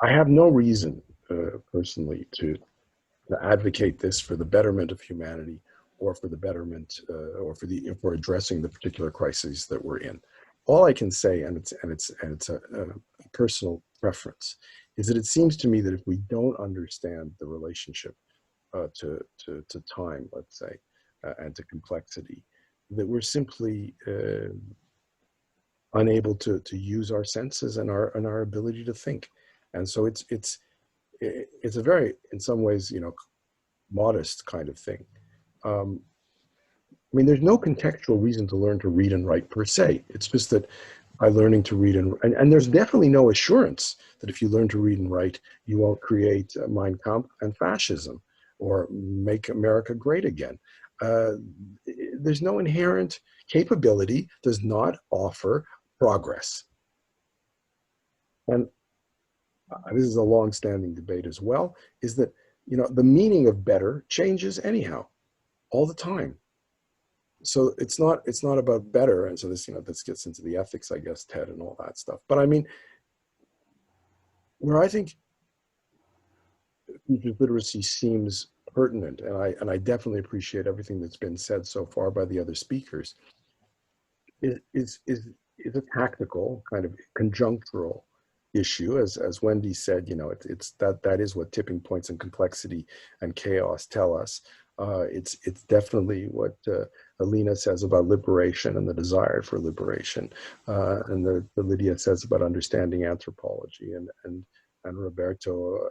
I have no reason personally to advocate this for the betterment of humanity, or for the betterment, or for addressing the particular crises that we're in. All I can say, and it's a personal preference, is that it seems to me that if we don't understand the relationship to time, let's say, and to complexity, that we're simply unable to use our senses and our ability to think. And so it's a very, in some ways, modest kind of thing. I mean, there's no contextual reason to learn to read and write per se. It's just that by learning to read and there's definitely no assurance that if you learn to read and write, you won't create Mein Kampf and fascism or make America great again. There's no inherent capability, does not offer progress. And this is a long-standing debate as well, is that, the meaning of better changes anyhow, all the time. So it's not about better. And so this, this gets into the ethics, I guess, Ted, and all that stuff. But I mean, where I think futures literacy seems pertinent, and I definitely appreciate everything that's been said so far by the other speakers, is a tactical kind of conjunctural issue, as Wendy said. It's that is what tipping points and complexity and chaos tell us. It's definitely what Alina says about liberation and the desire for liberation, and the Lydia says about understanding anthropology, and Roberto,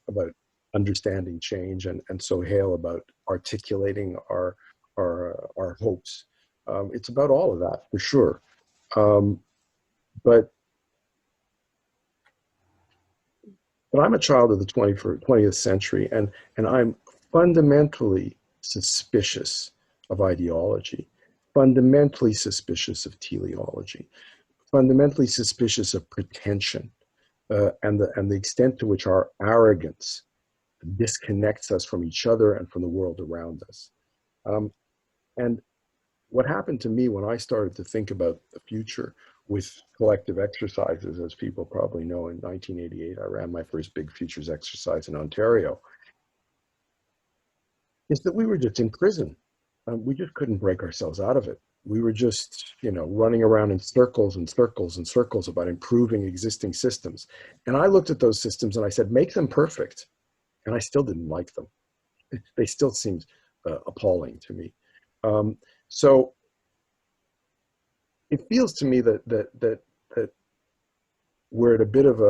about understanding change, and Sohail about articulating our hopes. It's about all of that for sure, but I'm a child of the 20th century, and I'm fundamentally suspicious of ideology, fundamentally suspicious of teleology, fundamentally suspicious of pretension, and the extent to which our arrogance disconnects us from each other and from the world around us. And what happened to me when I started to think about the future with collective exercises, as people probably know, in 1988, I ran my first big futures exercise in Ontario, is that we were just in prison. We just couldn't break ourselves out of it. We were just, running around in circles and circles and circles about improving existing systems. And I looked at those systems and I said, make them perfect. And I still didn't like them. They still seemed appalling to me. So it feels to me that we're at a bit of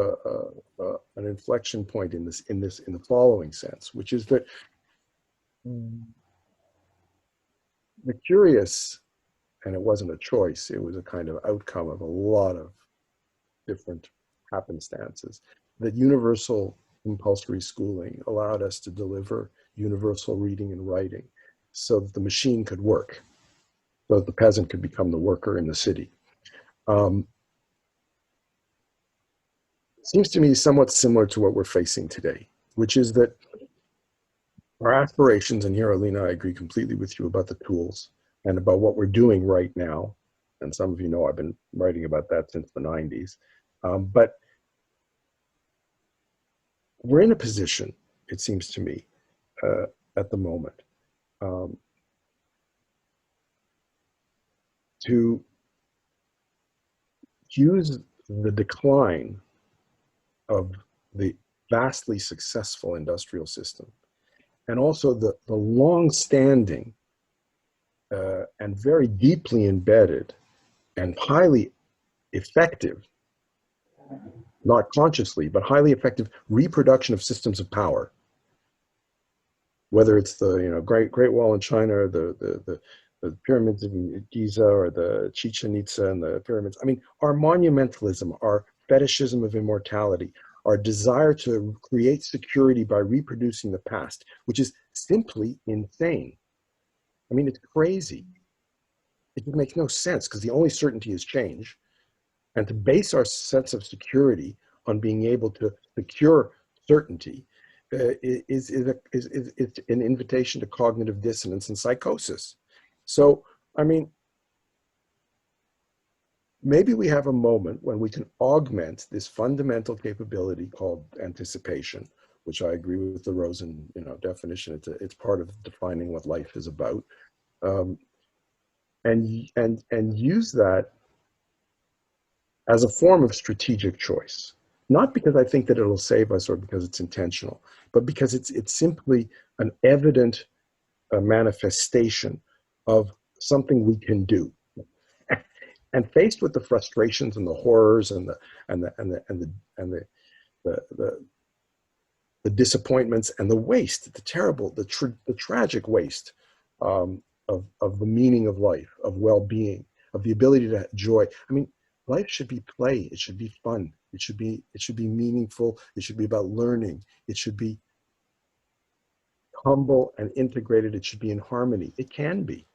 an inflection point in the following sense, which is that the curious, and it wasn't a choice, it was a kind of outcome of a lot of different happenstances, that universal compulsory schooling allowed us to deliver universal reading and writing so that the machine could work, so that the peasant could become the worker in the city. Seems to me somewhat similar to what we're facing today, which is that our aspirations, and here, Alina, I agree completely with you about the tools and about what we're doing right now. And some of you know I've been writing about that since the 90s. But we're in a position, it seems to me, at the moment, to use the decline of the vastly successful industrial system, and also the long-standing and very deeply embedded and highly effective, not consciously, but highly effective reproduction of systems of power. Whether it's the Great Wall in China, or the pyramids in Giza, or the Chichen Itza and the pyramids. I mean, our monumentalism, our fetishism of immortality, our desire to create security by reproducing the past, which is simply insane. I mean, it's crazy. It makes no sense, because the only certainty is change. And to base our sense of security on being able to secure certainty is an invitation to cognitive dissonance and psychosis. So, I mean, maybe we have a moment when we can augment this fundamental capability called anticipation, which I agree with the Rosen, definition. It's part of defining what life is about, and use that as a form of strategic choice. Not because I think that it'll save us or because it's intentional, but because it's simply an evident manifestation of something we can do. And faced with the frustrations and the horrors and the disappointments and the waste, the terrible, the tragic waste of the meaning of life, of well-being, of the ability to enjoy. I mean, life should be play. It should be fun. It should be meaningful. It should be about learning. It should be humble and integrated. It should be in harmony. It can be.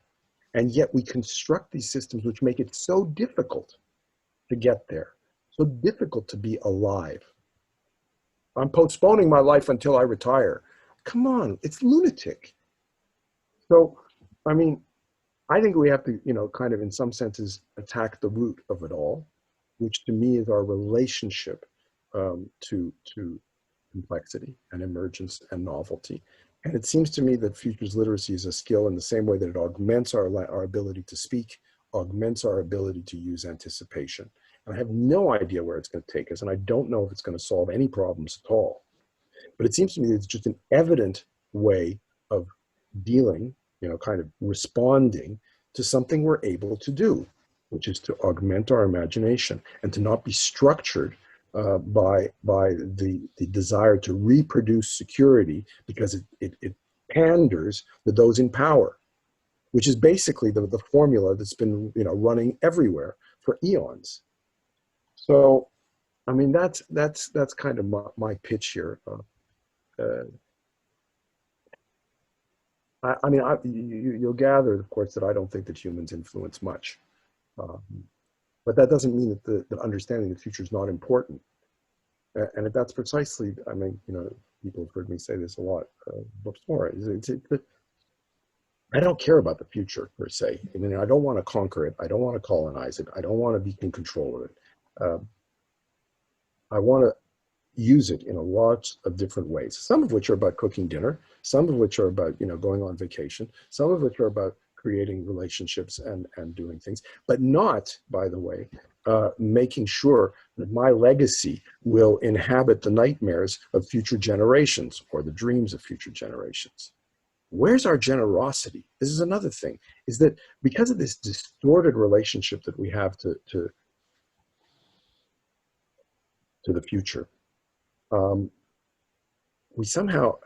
And yet we construct these systems which make it so difficult to get there, so difficult to be alive. I'm postponing my life until I retire. Come on, it's lunatic. So, I mean, I think we have to, kind of in some senses attack the root of it all, which to me is our relationship to complexity and emergence and novelty. And it seems to me that futures literacy is a skill in the same way that it augments our ability to speak, augments our ability to use anticipation. And I have no idea where it's going to take us, and I don't know if it's going to solve any problems at all. But it seems to me that it's just an evident way of dealing, kind of responding to something we're able to do, which is to augment our imagination and to not be structured by the desire to reproduce security, because it panders to those in power, which is basically the formula that's been running everywhere for eons. So, I mean, that's kind of my pitch here. I mean, you'll gather, of course, that I don't think that humans influence much. But that doesn't mean that the understanding the future is not important. And that's precisely, I mean, people have heard me say this a lot before. I don't care about the future per se. I mean, I don't want to conquer it. I don't want to colonize it. I don't want to be in control of it. I want to use it in a lot of different ways, some of which are about cooking dinner, some of which are about, going on vacation, some of which are about creating relationships and doing things, but not, by the way, making sure that my legacy will inhabit the nightmares of future generations or the dreams of future generations. Where's our generosity? This is another thing, is that because of this distorted relationship that we have to the future, we somehow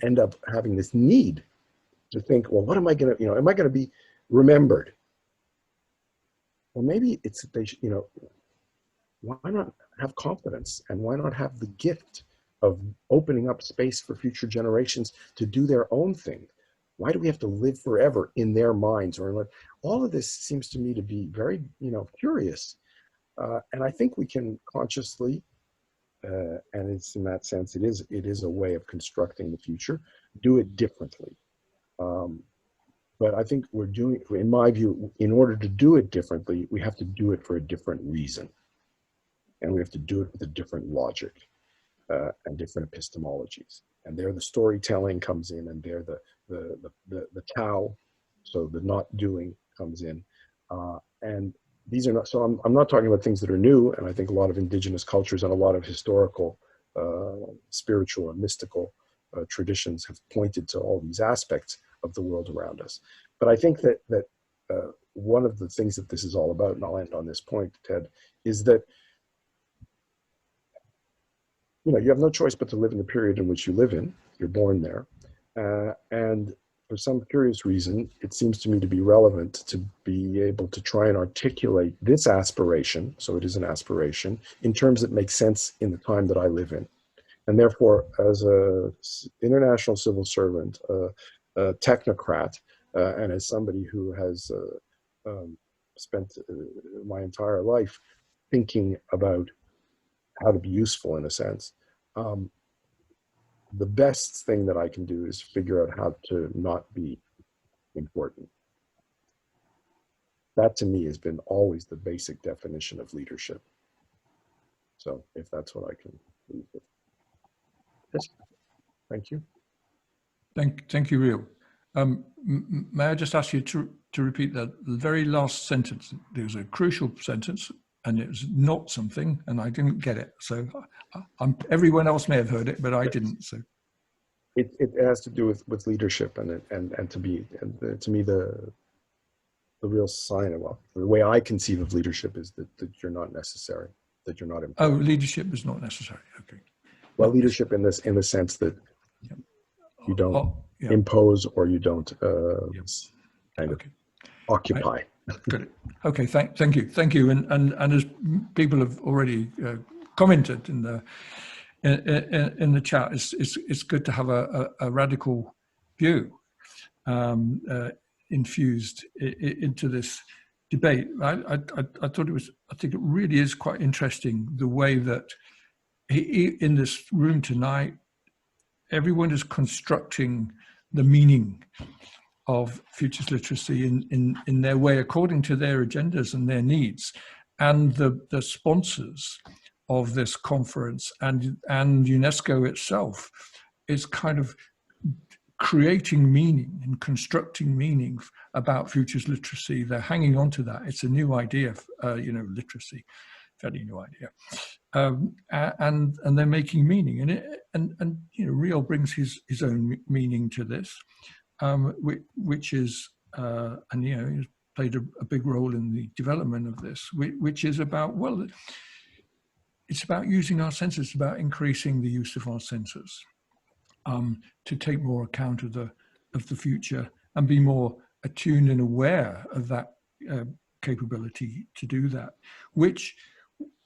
end up having this need to think, well, what am I going to, am I going to be remembered? Well, maybe it's, why not have confidence, and why not have the gift of opening up space for future generations to do their own thing? Why do we have to live forever in their minds? All of this seems to me to be very, curious. And I think we can consciously, and it's in that sense, it is a way of constructing the future, do it differently. But I think we're doing, in my view, in order to do it differently, we have to do it for a different reason. And we have to do it with a different logic and different epistemologies. And there the storytelling comes in, and there the Tao, so the not doing, comes in. And these are not, so I'm not talking about things that are new, and I think a lot of indigenous cultures and a lot of historical, spiritual and mystical traditions have pointed to all these aspects of the world around us. But I think that one of the things that this is all about, and I'll end on this point, Ted, is that you have no choice but to live in the period in which you live in. You're born there. And for some curious reason, it seems to me to be relevant to be able to try and articulate this aspiration, so it is an aspiration, in terms that make sense in the time that I live in. And therefore, as an international civil servant, a technocrat, and as somebody who has spent my entire life thinking about how to be useful, in a sense, the best thing that I can do is figure out how to not be important. That to me has been always the basic definition of leadership. So if that's what I can leave with. Yes, thank you. Thank you, Real. May I just ask you to repeat that very last sentence? There's a crucial sentence, and it was not something, and I didn't get it. So everyone else may have heard it, but I didn't. So it has to do with leadership, and to me the real sign of, well, the way I conceive of leadership is that you're not necessary, that you're not important. Oh, leadership is not necessary. Okay. Well, leadership in the sense that you don't impose, or you don't kind of occupy. Good. Okay. Thank you. And as people have already commented in the chat, it's good to have a radical view infused into this debate. I thought I think it really is quite interesting the way that in this room tonight, everyone is constructing the meaning of futures literacy in their way, according to their agendas and their needs. And the sponsors of this conference and UNESCO itself is kind of creating meaning and constructing meaning about futures literacy. They're hanging on to that. It's a new idea, literacy, fairly new idea. And they're making meaning, and Real brings his own meaning to this, which is he's played a big role in the development of this, which is about, well, it's about using our senses, about increasing the use of our senses to take more account of the future and be more attuned and aware of that capability to do that,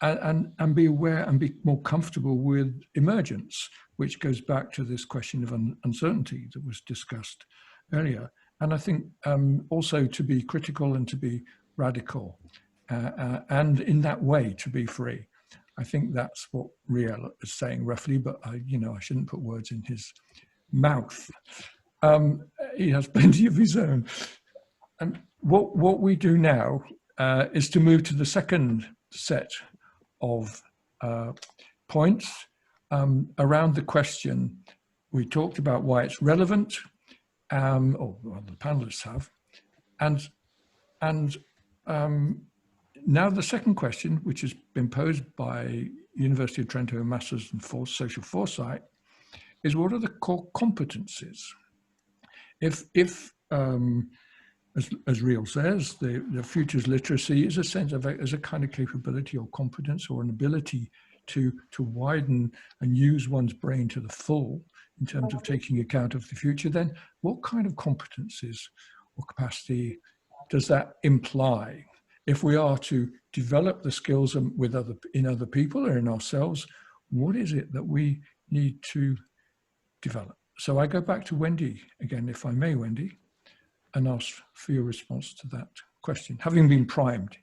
and be aware and be more comfortable with emergence, which goes back to this question of uncertainty that was discussed earlier. And I think also to be critical and to be radical, and in that way to be free. I think that's what Riel is saying roughly, but I shouldn't put words in his mouth. He has plenty of his own. And what we do now is to move to the second set of points around the question. We talked about why it's relevant, or well, the panelists have, and now the second question, which has been posed by University of Trento Masters in Social Foresight, is what are the core competencies? If as Riel says, the futures literacy is a sense of as a kind of capability or competence or an ability to widen and use one's brain to the full in terms of taking account of the future, then what kind of competencies or capacity does that imply? If we are to develop the skills in other people or in ourselves, what is it that we need to develop? So I go back to Wendy again, if I may, Wendy, and ask for your response to that question, having been primed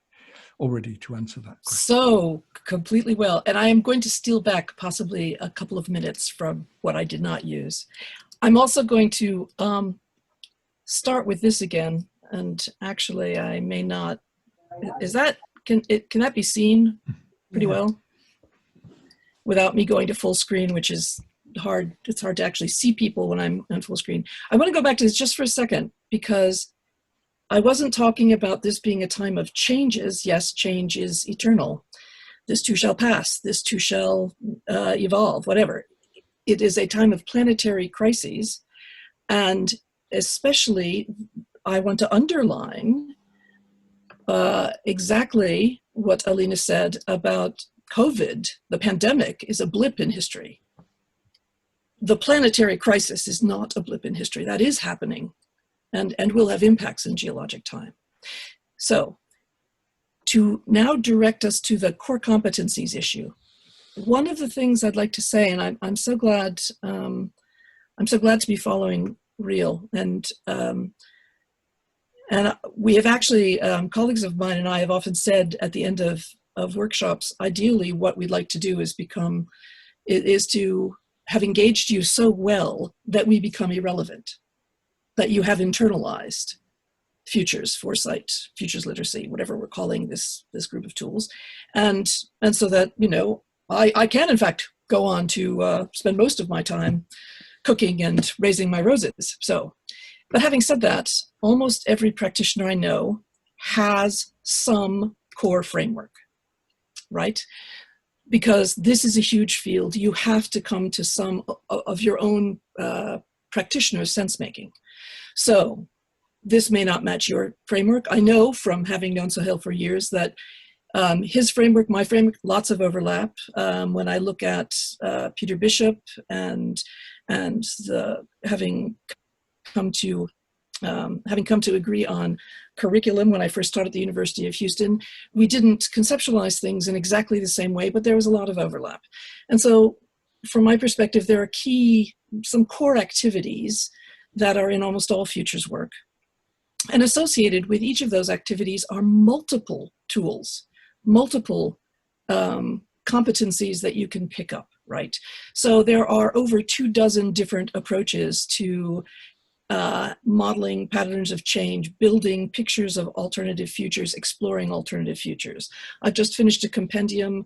already to answer that question. So completely well. And I am going to steal back possibly a couple of minutes from what I did not use. I'm also going to start with this again. And actually I may not, can that be seen pretty well? Without me going to full screen, which is hard. It's hard to actually see people when I'm on full screen. I want to go back to this just for a second, because I wasn't talking about this being a time of changes. Yes, change is eternal. This too shall pass. This too shall evolve, whatever. It is a time of planetary crises. And especially, I want to underline exactly what Alina said about COVID. The pandemic is a blip in history. The planetary crisis is not a blip in history. That is happening and will have impacts in geologic time. So to now direct us to the core competencies issue, one of the things I'd like to say, and I'm so glad to be following Riel, and we have actually, colleagues of mine and I have often said at the end of workshops, ideally what we'd like to do is to have engaged you so well that we become irrelevant, that you have internalized futures foresight, futures literacy, whatever we're calling this group of tools. And so that, I can in fact go on to spend most of my time cooking and raising my roses. So, but having said that, almost every practitioner I know has some core framework, right? Because this is a huge field. You have to come to some of your own practitioner's sense-making. So this may not match your framework. I know from having known Sohail for years that his framework, my framework, lots of overlap. When I look at Peter Bishop and having come to agree on curriculum when I first taught at the University of Houston, we didn't conceptualize things in exactly the same way, but there was a lot of overlap. And so from my perspective, there are some core activities that are in almost all futures work. And associated with each of those activities are multiple tools, multiple competencies that you can pick up, right? So there are over 24 different approaches to modeling patterns of change, building pictures of alternative futures, exploring alternative futures. I've just finished a compendium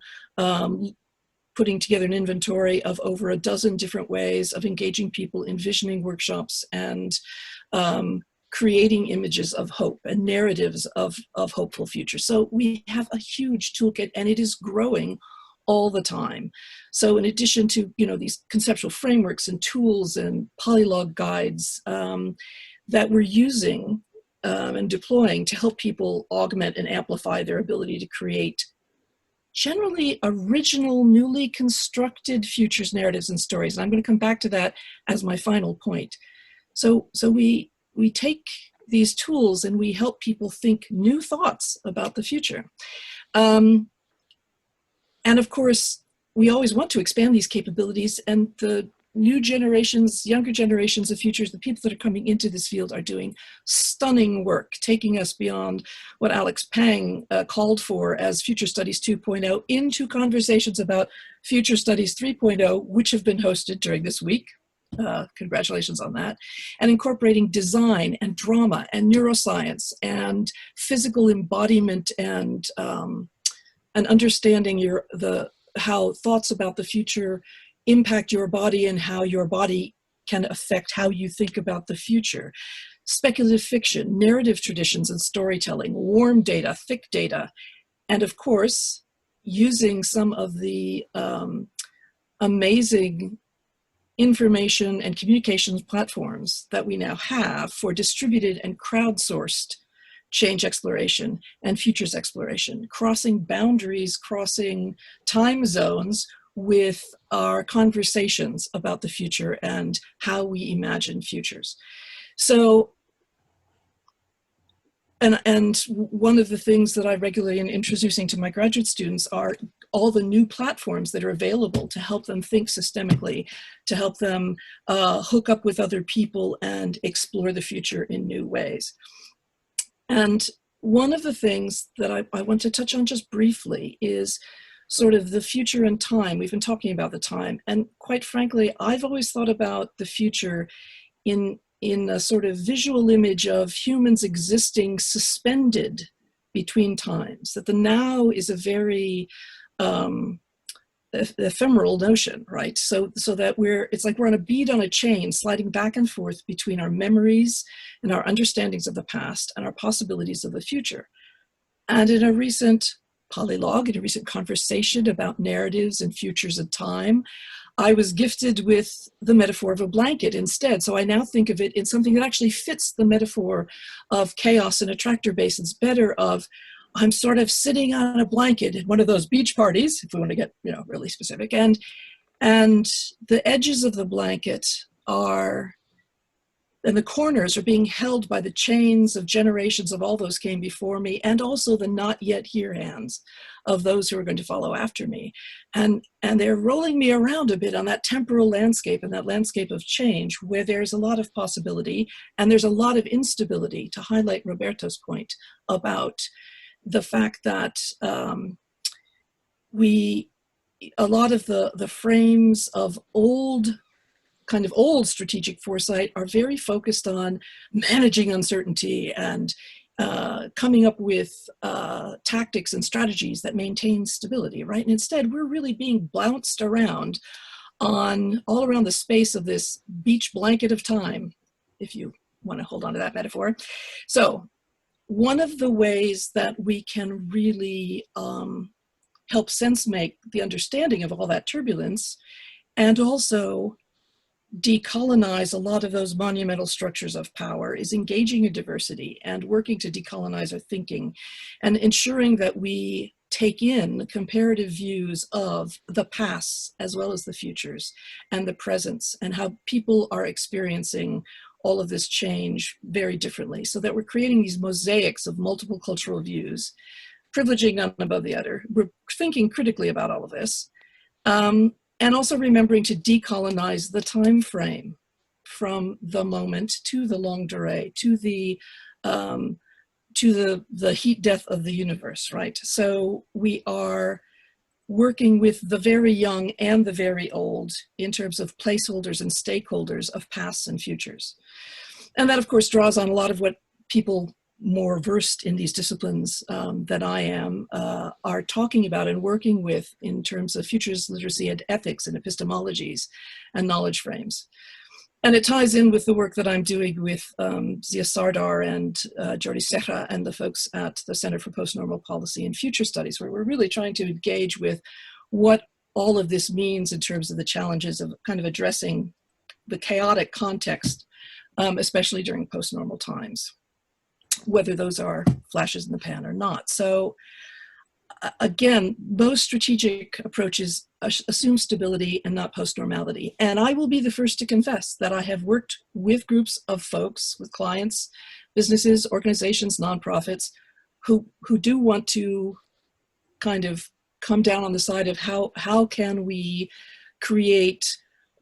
putting together an inventory of over a dozen different ways of engaging people, envisioning workshops, and creating images of hope and narratives of hopeful futures. So we have a huge toolkit, and it is growing all the time. So in addition to these conceptual frameworks and tools and polylog guides that we're using and deploying to help people augment and amplify their ability to create generally original, newly constructed futures, narratives, and stories. And I'm going to come back to that as my final point. So we take these tools and we help people think new thoughts about the future. And of course, we always want to expand these capabilities, and the new generations, younger generations of futures, the people that are coming into this field are doing stunning work, taking us beyond what Alex Pang called for as Future Studies 2.0 into conversations about Future Studies 3.0, which have been hosted during this week. Congratulations on that. And incorporating design and drama and neuroscience and physical embodiment and understanding how thoughts about the future impact your body and how your body can affect how you think about the future. Speculative fiction, narrative traditions and storytelling, warm data, thick data, and of course, using some of the amazing information and communications platforms that we now have for distributed and crowdsourced change exploration and futures exploration, crossing boundaries, crossing time zones with our conversations about the future and how we imagine futures. So, and one of the things that I regularly am introducing to my graduate students are all the new platforms that are available to help them think systemically, to help them hook up with other people and explore the future in new ways. And one of the things that I want to touch on just briefly is sort of the future and time. We've been talking about the time. And quite frankly, I've always thought about the future in a sort of visual image of humans existing suspended between times, that the now is a very ephemeral notion, right? So that it's like we're on a bead on a chain sliding back and forth between our memories and our understandings of the past and our possibilities of the future. And in a recent polylog, in a recent conversation about narratives and futures of time, I was gifted with the metaphor of a blanket instead. So I now think of it in something that actually fits the metaphor of chaos and attractor basins better, of I'm sort of sitting on a blanket at one of those beach parties, if we want to get really specific, and the edges of the blanket and the corners are being held by the chains of generations of all those came before me, and also the not yet here hands of those who are going to follow after me. And they're rolling me around a bit on that temporal landscape and that landscape of change where there's a lot of possibility and there's a lot of instability, to highlight Roberto's point about the fact that a lot of the frames of old strategic foresight are very focused on managing uncertainty and coming up with tactics and strategies that maintain stability, right? And instead, we're really being bounced around all around the space of this beach blanket of time, if you want to hold on to that metaphor. So one of the ways that we can really help sense make the understanding of all that turbulence, and also decolonize a lot of those monumental structures of power, is engaging in diversity and working to decolonize our thinking and ensuring that we take in comparative views of the past as well as the futures and the presents and how people are experiencing all of this change very differently, so that we're creating these mosaics of multiple cultural views, privileging none above the other. We're thinking critically about all of this. And also remembering to decolonize the time frame from the moment to the longue durée, to the heat death of the universe, right? So we are working with the very young and the very old in terms of placeholders and stakeholders of pasts and futures. And that, of course, draws on a lot of what people more versed in these disciplines than I am are talking about and working with in terms of futures literacy and ethics and epistemologies and knowledge frames. And it ties in with the work that I'm doing with Zia Sardar and Jordi Serra and the folks at the Center for Postnormal Policy and Future Studies, where we're really trying to engage with what all of this means in terms of the challenges of kind of addressing the chaotic context, especially during postnormal times, whether those are flashes in the pan or not. So again, most strategic approaches assume stability and not post-normality. And I will be the first to confess that I have worked with groups of folks, with clients, businesses, organizations, nonprofits, who do want to kind of come down on the side of how can we create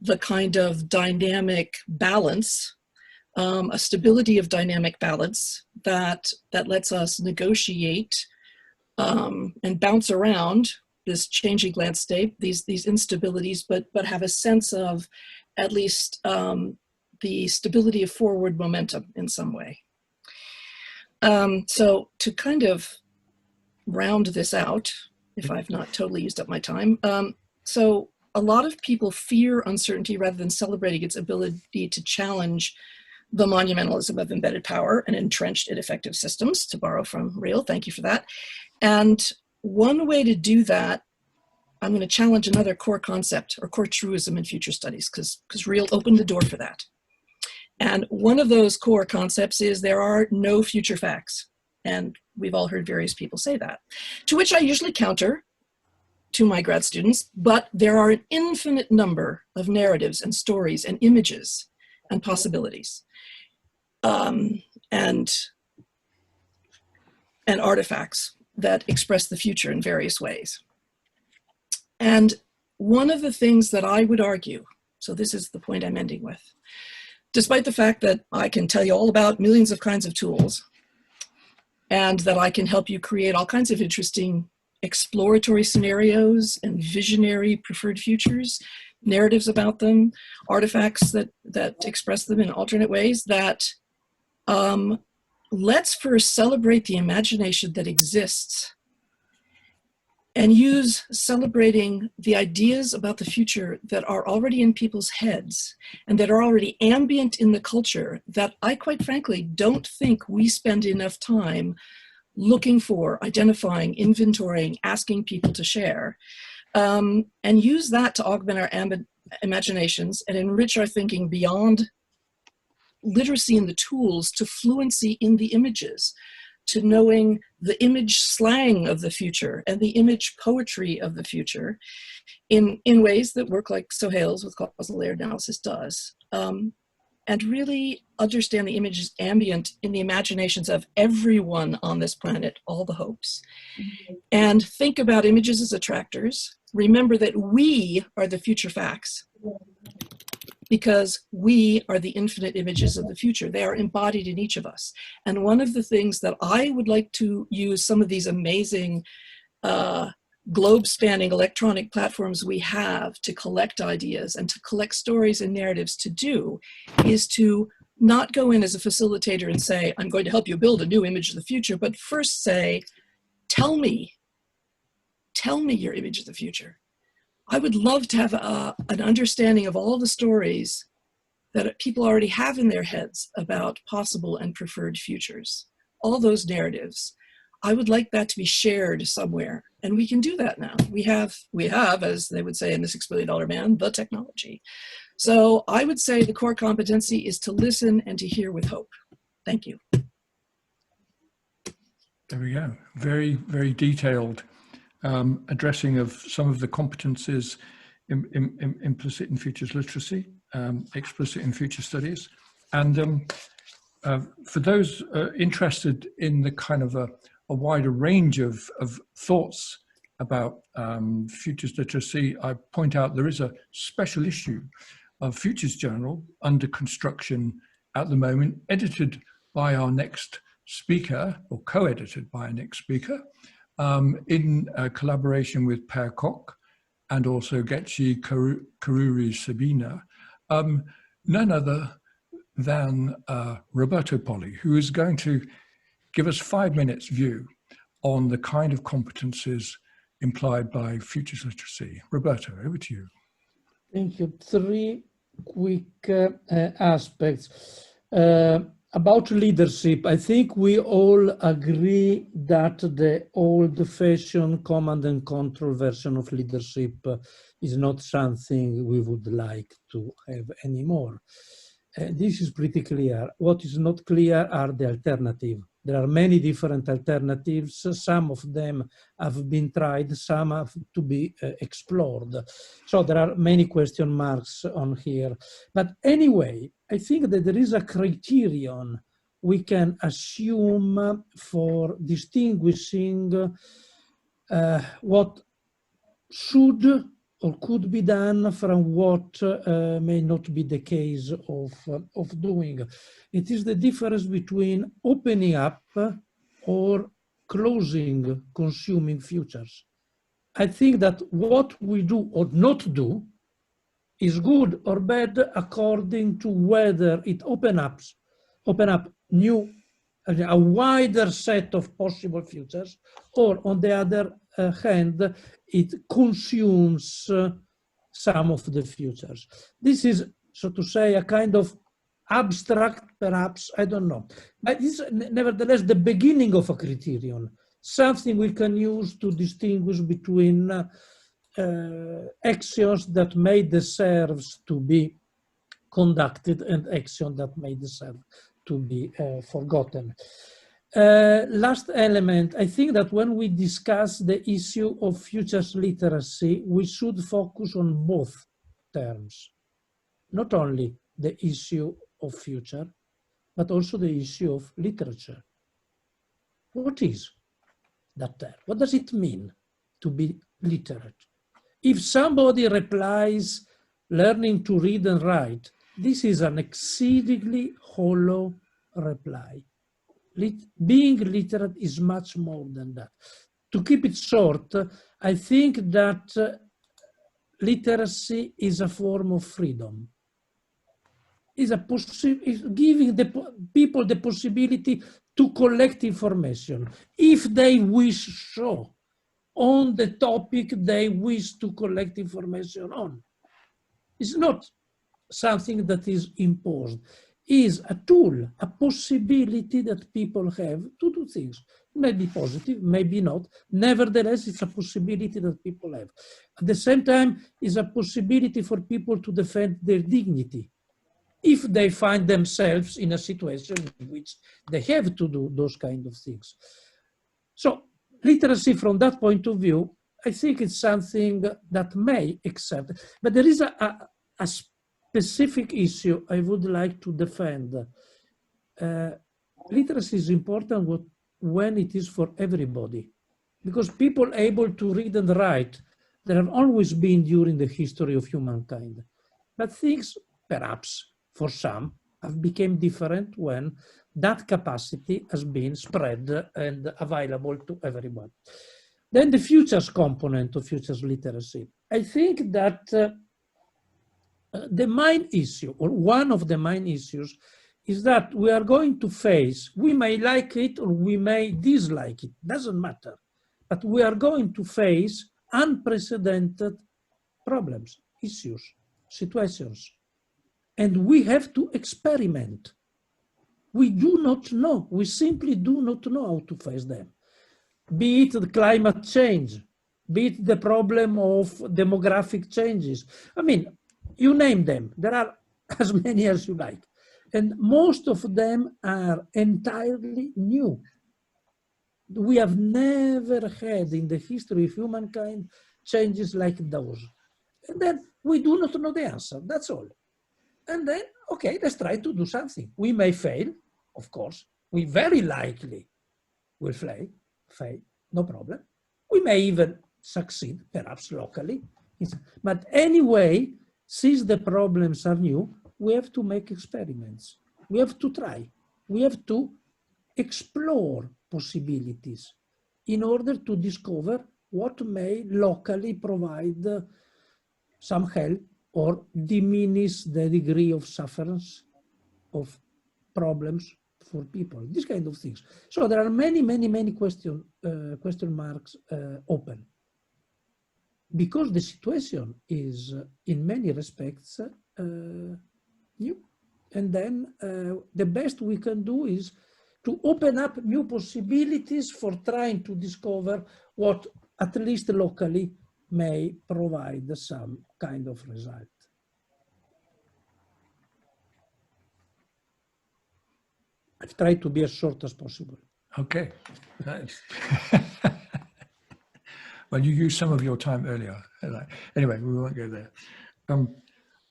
the kind of dynamic balance, a stability of dynamic balance that lets us negotiate and bounce around this changing landscape, these instabilities, but have a sense of at least the stability of forward momentum in some way. So to kind of round this out, if I've not totally used up my time, so a lot of people fear uncertainty rather than celebrating its ability to challenge the monumentalism of embedded power and entrenched ineffective systems, to borrow from Real. Thank you for that. And one way to do that, I'm going to challenge another core concept or core truism in future studies, because Real opened the door for that. And one of those core concepts is there are no future facts. And we've all heard various people say that, to which I usually counter to my grad students, but there are an infinite number of narratives and stories and images and possibilities and artifacts that express the future in various ways. And one of the things that I would argue, so this is the point I'm ending with, despite the fact that I can tell you all about millions of kinds of tools and that I can help you create all kinds of interesting exploratory scenarios and visionary preferred futures, narratives about them, artifacts that express them in alternate ways, that let's first celebrate the imagination that exists and use celebrating the ideas about the future that are already in people's heads and that are already ambient in the culture that I quite frankly don't think we spend enough time looking for, identifying, inventorying, asking people to share, and use that to augment our imaginations and enrich our thinking beyond literacy in the tools to fluency in the images, to knowing the image slang of the future and the image poetry of the future in ways that work like Sohail's with causal layer analysis does. And really understand the images ambient in the imaginations of everyone on this planet, all the hopes. And think about images as attractors. Remember that we are the future facts because we are the infinite images of the future. They are embodied in each of us. And one of the things that I would like to use some of these amazing globe-spanning electronic platforms we have to collect ideas and to collect stories and narratives to do is to not go in as a facilitator and say, I'm going to help you build a new image of the future, but first say, tell me your image of the future. I would love to have an understanding of all the stories that people already have in their heads about possible and preferred futures, all those narratives. I would like that to be shared somewhere. And we can do that now. We have, as they would say in the $6 Billion Man, the technology. So I would say the core competency is to listen and to hear with hope. Thank you. There we go. Very, very detailed addressing of some of the competencies implicit in futures literacy, explicit in future studies. And for those interested in the kind of a wider range of thoughts about futures literacy, I point out there is a special issue of Futures Journal under construction at the moment, edited by our next speaker, or co-edited by our next speaker, in collaboration with Per Koch and also Getchi Karuri Sabina, none other than Roberto Polli, who is going to give us 5 minutes view on the kind of competencies implied by futures literacy. Roberto, over to you. Thank you. 3 quick aspects. About leadership, I think we all agree that the old-fashioned command and control version of leadership is not something we would like to have anymore. This is pretty clear. What is not clear are the alternatives. There are many different alternatives. Some of them have been tried, some have to be explored. So there are many question marks on here. But anyway, I think that there is a criterion we can assume for distinguishing what should or could be done from what may not be the case of doing. It is the difference between opening up or closing consuming futures. I think that what we do or not do is good or bad according to whether it open up new, a wider set of possible futures, or on the other hand, it consumes some of the futures. This is, so to say, a kind of abstract, perhaps, I don't know. But it's nevertheless the beginning of a criterion, something we can use to distinguish between actions that may deserve to be conducted and actions that may deserve to be forgotten. Last element, I think that when we discuss the issue of futures literacy, we should focus on both terms, not only the issue of future, but also the issue of literature. What is that term? What does it mean to be literate? If somebody replies, learning to read and write, this is an exceedingly hollow reply. Being literate is much more than that. To keep it short, I think that literacy is a form of freedom. Is giving the people the possibility to collect information if they wish so, on the topic they wish to collect information on. It's not something that is imposed. Is a tool, a possibility that people have to do things. Maybe positive, maybe not. Nevertheless, it's a possibility that people have. At the same time, it's a possibility for people to defend their dignity if they find themselves in a situation in which they have to do those kind of things. So literacy from that point of view, I think it's something that may accept, but there is a specific issue I would like to defend. Literacy is important when it is for everybody, because people able to read and write, there have always been during the history of humankind. But things, perhaps, for some, have become different when that capacity has been spread and available to everyone. Then the futures component of futures literacy. I think that the main issue, or one of the main issues, is that we are going to face, we may like it or we may dislike it, doesn't matter, but we are going to face unprecedented problems, issues, situations. And we have to experiment. We do not know, we simply do not know how to face them. Be it the climate change, be it the problem of demographic changes. I mean, you name them, there are as many as you like. And most of them are entirely new. We have never had in the history of humankind changes like those. And then we do not know the answer, that's all. And then, okay, let's try to do something. We may fail, of course. We very likely will fail, no problem. We may even succeed, perhaps locally. But anyway, since the problems are new, we have to make experiments. We have to try. We have to explore possibilities in order to discover what may locally provide some help or diminish the degree of sufferance, of problems for people, these kind of things. So there are many question marks open. Because the situation is, in many respects, new. And then the best we can do is to open up new possibilities for trying to discover what, at least locally, may provide some kind of result. I've tried to be as short as possible. Okay. Well, you used some of your time earlier. Anyway, we won't go there.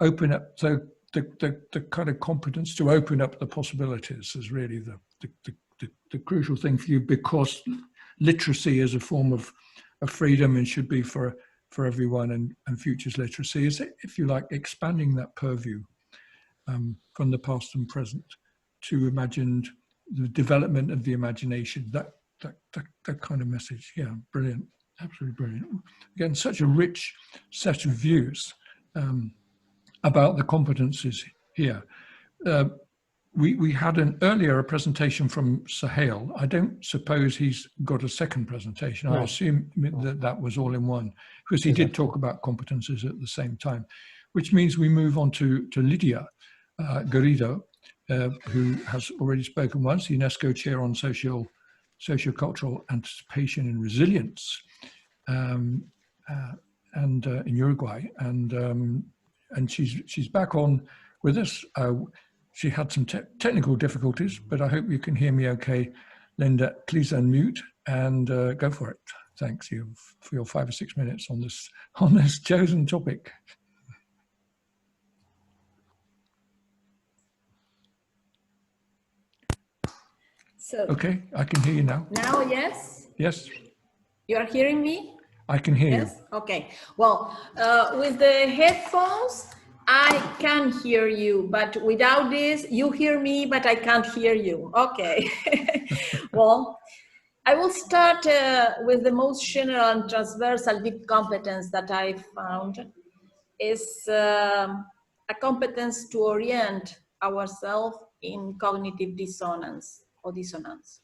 Open up. So the kind of competence to open up the possibilities is really the crucial thing for you, because literacy is a form of freedom and should be for for everyone and futures literacy is, if you like, expanding that purview from the past and present to imagined the development of the imagination, that kind of message. Yeah, brilliant, absolutely brilliant. Again, such a rich set of views about the competencies here. We had a presentation from Sahel. I don't suppose he's got a second presentation. I assume that was all in one, because he did talk about competences at the same time, which means we move on to Lydia Garrido, who has already spoken once, UNESCO Chair on Sociocultural Anticipation and Resilience, and in Uruguay, and she's back on with us. She had some technical difficulties, but I hope you can hear me okay. Linda, please unmute and go for it. Thanks you for your 5 or 6 minutes on this chosen topic. So, okay, I can hear you now. Now, yes? Yes. You are hearing me? I can hear you. Okay. Well, with the headphones, I can hear you, but without this, you hear me, but I can't hear you. Okay. Well, I will start with the most general and transversal deep competence that I found is a competence to orient ourselves in cognitive dissonance or dissonance.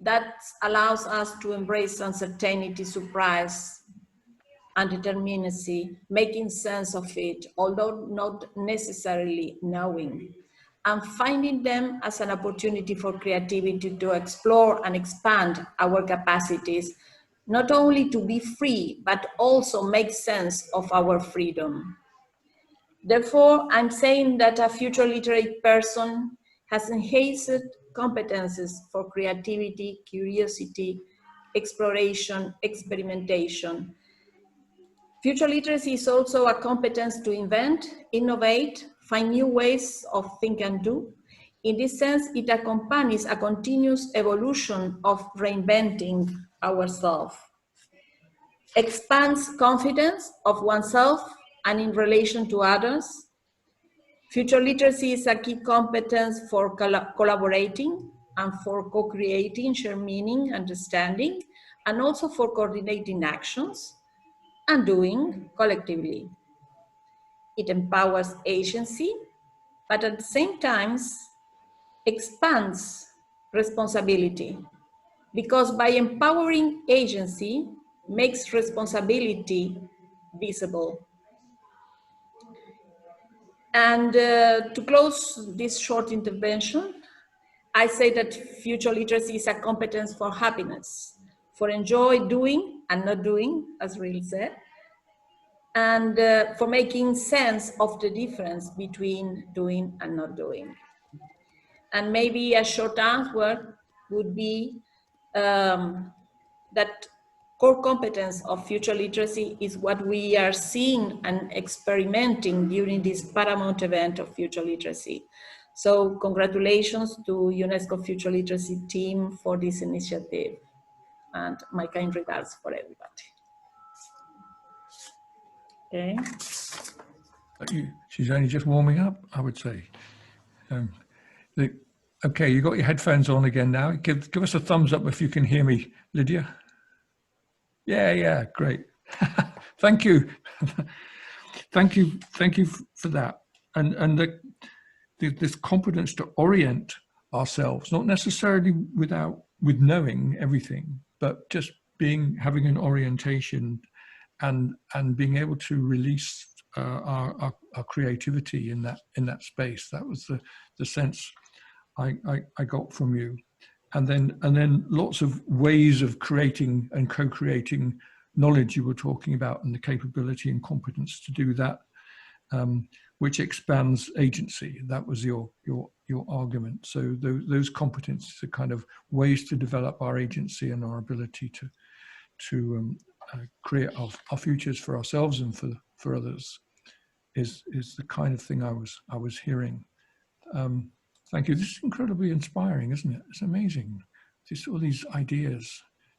That allows us to embrace uncertainty, surprise, undeterminacy, making sense of it, although not necessarily knowing, and finding them as an opportunity for creativity to explore and expand our capacities, not only to be free, but also make sense of our freedom. Therefore, I'm saying that a future literate person has enhanced competences for creativity, curiosity, exploration, experimentation. Future literacy is also a competence to invent, innovate, find new ways of think and do. In this sense, it accompanies a continuous evolution of reinventing ourselves. Expands confidence of oneself and in relation to others. Future literacy is a key competence for collaborating and for co-creating, share meaning, understanding, and also for coordinating actions and doing collectively. It empowers agency, but at the same time expands responsibility, because by empowering agency makes responsibility visible. And to close this short intervention, I say that future literacy is a competence for happiness, for enjoy doing and not doing, as Real said, and for making sense of the difference between doing and not doing. And maybe a short answer would be that core competence of future literacy is what we are seeing and experimenting during this paramount event of future literacy. So congratulations to UNESCO Future Literacy team for this initiative, and my kind regards for everybody. Okay. She's only just warming up, I would say. Okay, you got your headphones on again now. Give us a thumbs up if you can hear me, Lydia. Yeah, great. Thank you. Thank you for that. And this competence to orient ourselves, not necessarily with knowing everything, but just having an orientation and being able to release our creativity in that space. That was the sense I got from you. And then lots of ways of creating and co-creating knowledge you were talking about, and the capability and competence to do that, which expands agency. That was your argument. So those competencies are kind of ways to develop our agency and our ability to create our futures for ourselves and for others is the kind of thing I was hearing. Thank you. This is incredibly inspiring, isn't it? It's amazing. Just all these ideas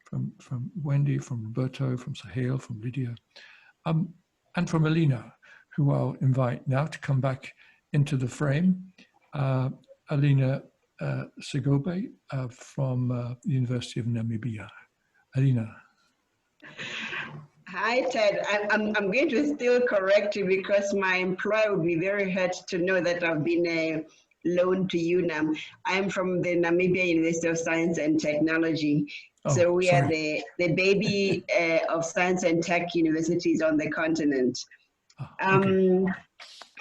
from Wendy, from Roberto, from Sahil, from Lydia, and from Alina, who I'll invite now to come back into the frame. Alina Sigobe from the University of Namibia. Alina. Hi, Ted. I'm going to still correct you because my employer would be very hurt to know that I've been loaned to UNAM. I'm from the Namibia University of Science and Technology. Oh, so we sorry. are the baby of science and tech universities on the continent. Okay.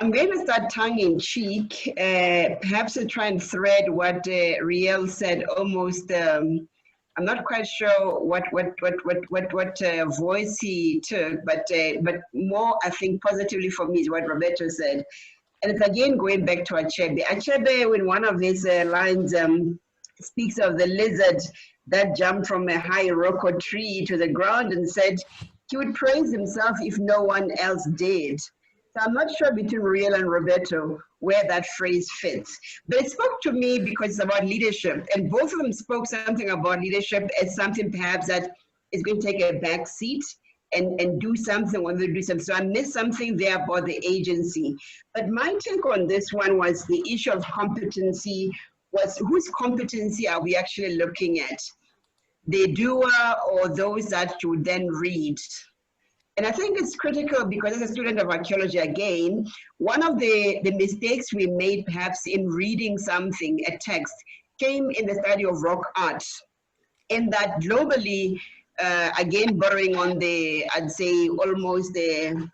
I'm going to start tongue in cheek, perhaps to try and thread what Riel said almost. I'm not quite sure what voice he took, but more, I think, positively for me is what Roberto said. And it's again going back to Achebe. Achebe, in one of his lines, speaks of the lizard that jumped from a high roko tree to the ground and said he would praise himself if no one else did. So I'm not sure between Riel and Roberto where that phrase fits. But it spoke to me because it's about leadership. And both of them spoke something about leadership as something perhaps that is going to take a back seat and do something when they do something. So I missed something there about the agency. But my take on this one was the issue of competency, was whose competency are we actually looking at? The doer or those that you then read? And I think it's critical because as a student of archaeology, again, one of the mistakes we made perhaps in reading something, a text, came in the study of rock art. In that globally, again, borrowing on the, I'd say almost the,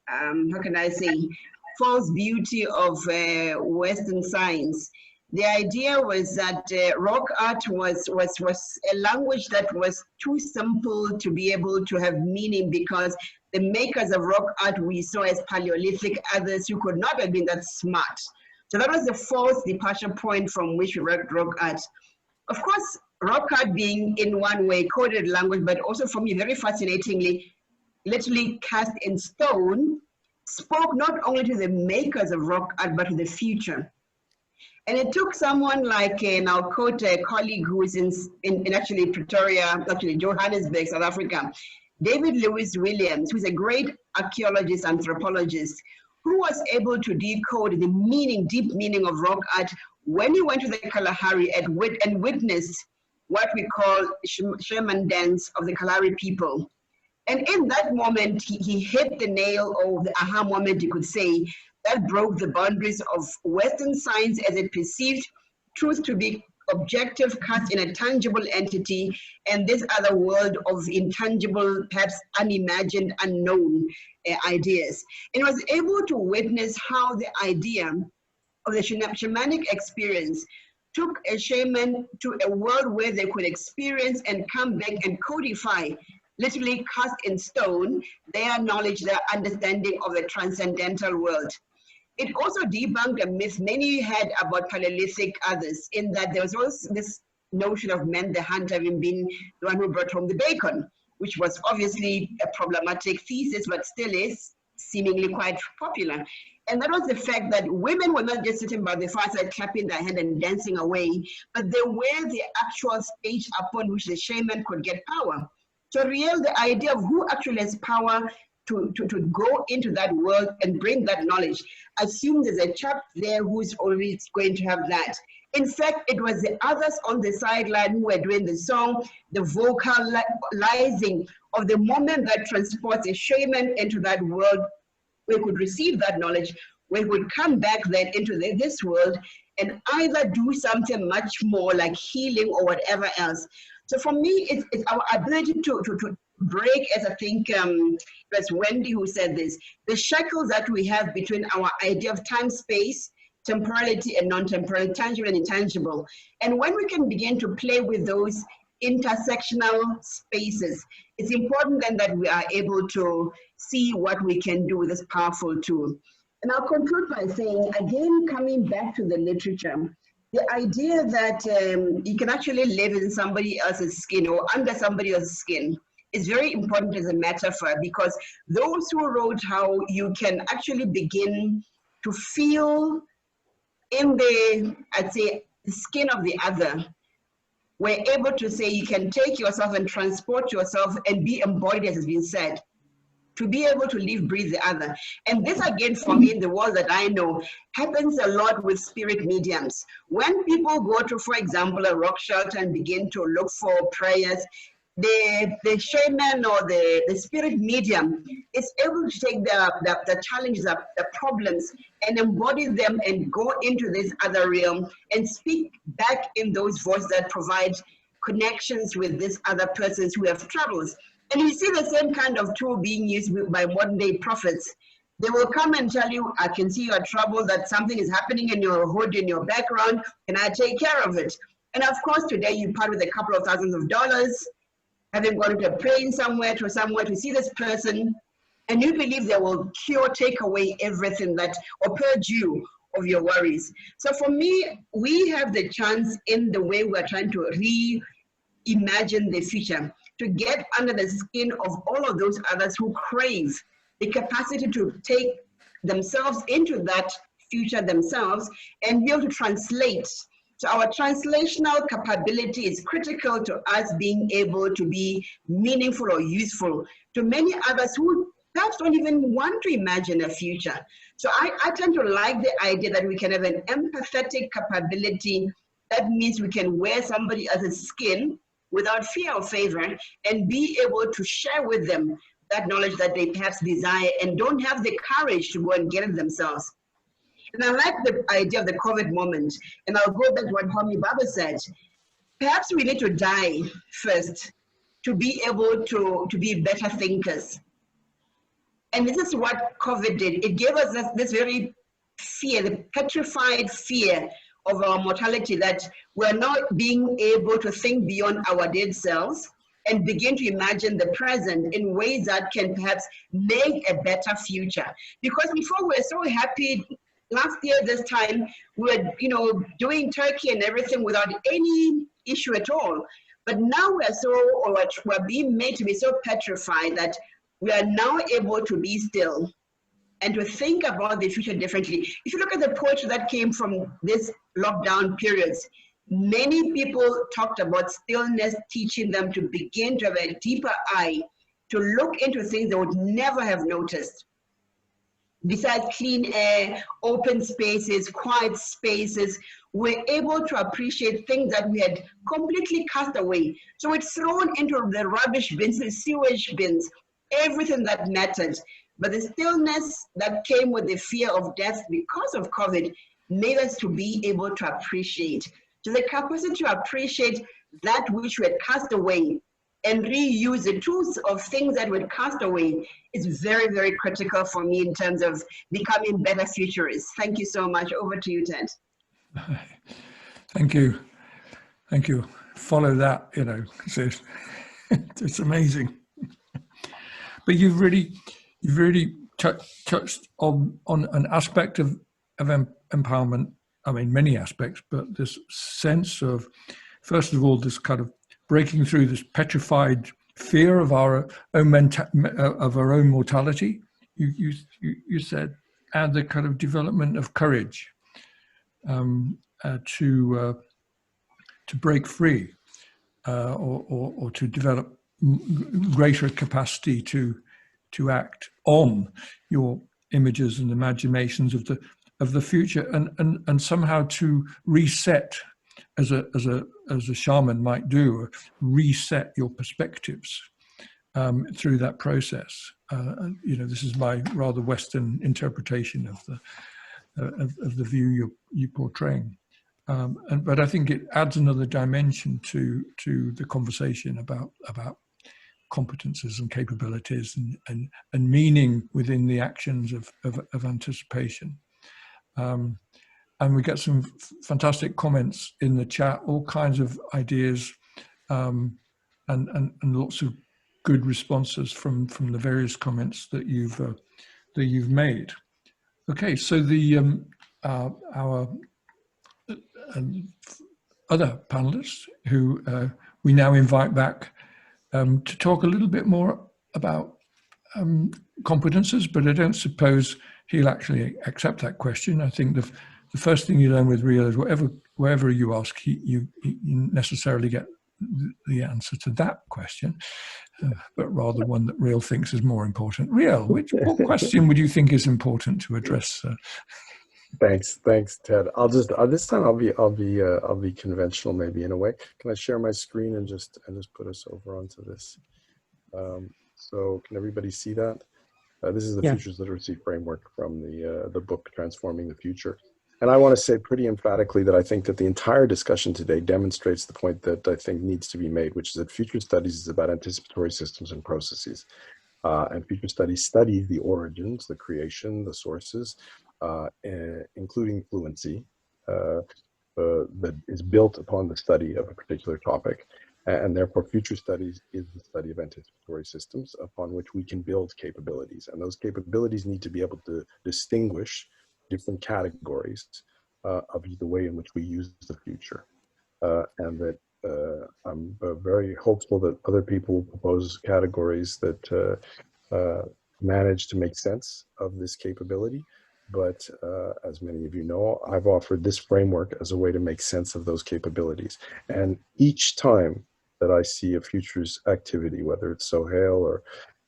how can I say, false beauty of Western science. The idea was that rock art was a language that was too simple to be able to have meaning because the makers of rock art we saw as Paleolithic, others who could not have been that smart. So that was the false departure point from which we wrote rock art. Of course, rock art being in one way coded language, but also for me very fascinatingly, literally cast in stone, spoke not only to the makers of rock art, but to the future. And it took someone like, and I'll quote a colleague who is in actually Pretoria, actually Johannesburg, South Africa, David Lewis Williams, who's a great archaeologist, anthropologist, who was able to decode the meaning, deep meaning of rock art when he went to the Kalahari and witnessed what we call shaman dance of the Kalahari people. And in that moment, he hit the nail, or the aha moment, you could say, that broke the boundaries of Western science as it perceived truth to be objective, cast in a tangible entity, and this other world of intangible, perhaps unimagined, unknown ideas. And was able to witness how the idea of the shamanic experience took a shaman to a world where they could experience and come back and codify, literally cast in stone, their knowledge, their understanding of the transcendental world. It also debunked a myth many had about Paleolithic others, in that there was also this notion of man the hunter having been the one who brought home the bacon, which was obviously a problematic thesis, but still is seemingly quite popular. And that was the fact that women were not just sitting by the fireside clapping their hand and dancing away, but they were the actual stage upon which the shaman could get power. So real, the idea of who actually has power to go into that world and bring that knowledge, assume there's a chap there who's always going to have that. In fact, it was the others on the sideline who were doing the song, the vocalizing of the moment that transports a shaman into that world, where he could receive that knowledge, where he would come back then into this world and either do something much more like healing or whatever else. So for me, it's our ability to break, as I think it was Wendy who said this, the shackles that we have between our idea of time, space, temporality and non-temporal, tangible and intangible. And when we can begin to play with those intersectional spaces, it's important then that we are able to see what we can do with this powerful tool. And I'll conclude by saying, again, coming back to the literature, the idea that you can actually live in somebody else's skin or under somebody else's skin is very important as a metaphor, because those who wrote how you can actually begin to feel in the, I'd say, the skin of the other, we're able to say you can take yourself and transport yourself and be embodied, as has been said, to be able to live, breathe the other. And this, again, for me, in the world that I know, happens a lot with spirit mediums. When people go to, for example, a rock shelter and begin to look for prayers, the shaman or the spirit medium is able to take the challenges, the problems, and embody them and go into this other realm and speak back in those voices that provide connections with these other persons who have troubles. And you see the same kind of tool being used by modern day prophets. They will come and tell you, I can see your trouble, that something is happening in your hood, in your background, and I take care of it. And of course, today you part with a couple of thousands of dollars, having gone to a plane somewhere to see this person, and you believe they will cure, take away everything that, or purge you of your worries. So for me, we have the chance in the way we're trying to reimagine the future, to get under the skin of all of those others who crave the capacity to take themselves into that future themselves and be able to translate. So our translational capability is critical to us being able to be meaningful or useful to many others who perhaps don't even want to imagine a future. So I tend to like the idea that we can have an empathetic capability. That means we can wear somebody else's skin without fear or favor and be able to share with them that knowledge that they perhaps desire and don't have the courage to go and get it themselves. And I like the idea of the COVID moment. And I'll go back to what Homi Baba said. Perhaps we need to die first to be able to be better thinkers. And this is what COVID did. It gave us this very fear, the petrified fear of our mortality, that we're not being able to think beyond our dead selves and begin to imagine the present in ways that can perhaps make a better future. Because before we were so happy, last year this time, we were doing Turkey and everything without any issue at all. But now we're being made to be so petrified that we are now able to be still and to think about the future differently. If you look at the poetry that came from this lockdown periods, many people talked about stillness, teaching them to begin to have a deeper eye, to look into things they would never have noticed. Besides clean air, open spaces, quiet spaces, we're able to appreciate things that we had completely cast away. So it's thrown into the rubbish bins, the sewage bins, everything that mattered. But the stillness that came with the fear of death because of COVID made us to be able to appreciate. So the capacity to appreciate that which we had cast away and reuse the tools of things that we had cast away is very, very critical for me in terms of becoming better futurists. Thank you so much. Over to you, Ted. Thank you. Thank you. Follow that, it's amazing. But you've really touched on an aspect of empowerment. I mean, many aspects, but this sense of, first of all, this kind of breaking through this petrified fear of our own mortality. You said, and the kind of development of courage to break free or to develop greater capacity to act on your images and imaginations of the future, and somehow to reset, as a shaman might do, reset your perspectives through that process. This is my rather Western interpretation of the view you're portraying. But I think it adds another dimension to the conversation about competences and capabilities and meaning within the actions of anticipation. And we get some fantastic comments in the chat, all kinds of ideas, and lots of good responses from the various comments that you've made. Okay, so our other panelists, who we now invite back to talk a little bit more about competences, but I don't suppose he'll actually accept that question. I think the first thing you learn with Rio is whatever wherever you ask, you necessarily get the answer to that question, but rather one that Real thinks is more important. Real, what question would you think is important to address? Thanks, Ted. This time I'll be conventional maybe in a way. Can I share my screen and just put us over onto this? So can everybody see that? This is the Futures Literacy Framework from the book Transforming the Future. And I want to say pretty emphatically that I think that the entire discussion today demonstrates the point that I think needs to be made, which is that future studies is about anticipatory systems and processes. And future studies study the origins, the creation, the sources, including fluency, that is built upon the study of a particular topic. And therefore, future studies is the study of anticipatory systems upon which we can build capabilities. And those capabilities need to be able to distinguish different categories of the way in which we use the future. And that I'm very hopeful that other people will propose categories that manage to make sense of this capability. But as many of you know, I've offered this framework as a way to make sense of those capabilities. And each time that I see a futures activity, whether it's Sohail or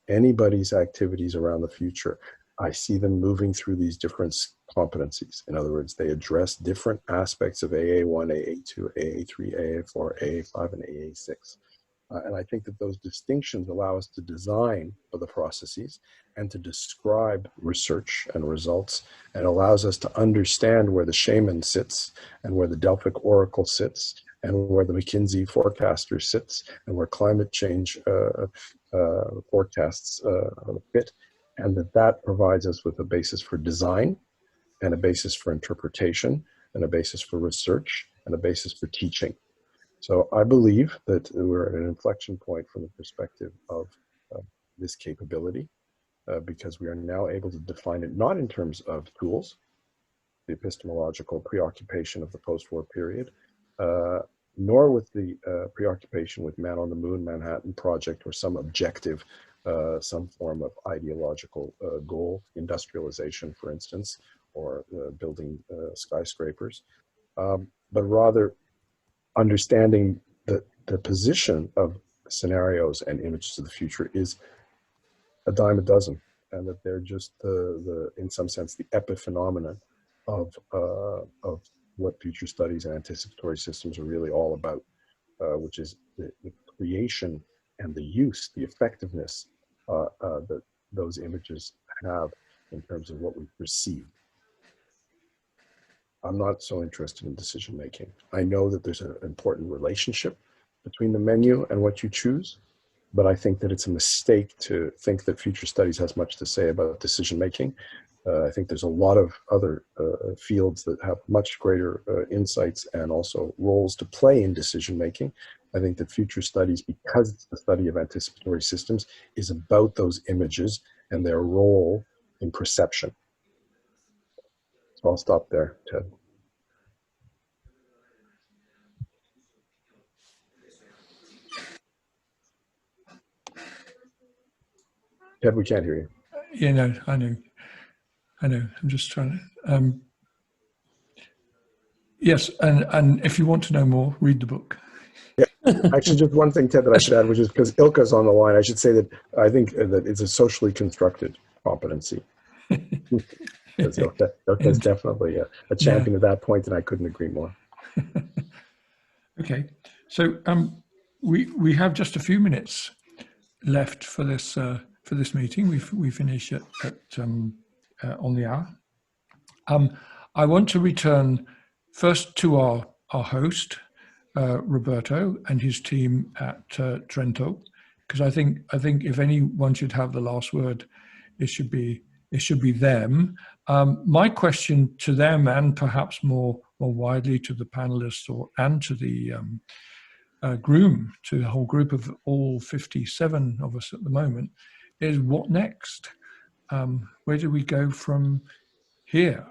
anybody's activities around the future, I see them moving through these different competencies. In other words, they address different aspects of AA1, AA2, AA3, AA4, AA5, and AA6. And I think that those distinctions allow us to design for the processes and to describe research and results, and allows us to understand where the shaman sits and where the Delphic Oracle sits and where the McKinsey forecaster sits and where climate change forecasts fit, and that provides us with a basis for design and a basis for interpretation and a basis for research and a basis for teaching. So I believe that we're at an inflection point from the perspective of this capability, because we are now able to define it not in terms of tools, the epistemological preoccupation of the post-war period, nor with the preoccupation with Man on the Moon, Manhattan Project, or some objective, some form of ideological goal, industrialization, for instance, or building skyscrapers, but rather understanding that the position of scenarios and images of the future is a dime a dozen, and that they're just in some sense, the epiphenomenon of what future studies and anticipatory systems are really all about, which is the creation and the use, the effectiveness that those images have in terms of what we perceive. I'm not so interested in decision making. I know that there's an important relationship between the menu and what you choose, but I think that it's a mistake to think that future studies has much to say about decision making. I think there's a lot of other fields that have much greater insights and also roles to play in decision making. I think that future studies, because it's the study of anticipatory systems, is about those images and their role in perception. So I'll stop there, Ted. Ted, we can't hear you. Yeah, no, I know. I'm just trying to. Yes, and if you want to know more, read the book. Yeah, actually, just one thing, Ted, that I should add, which is because Ilka's on the line, I should say that I think that it's a socially constructed competency. Because Ilka is definitely a champion of that point, and I couldn't agree more. Okay, so we have just a few minutes left for this meeting. We finish at on the hour. I want to return first to our host, Roberto, and his team at Trento, because I think if anyone should have the last word, it should be them. My question to them, and perhaps more widely to the panelists and to the groom, to the whole group of all 57 of us at the moment, is what next? Where do we go from here?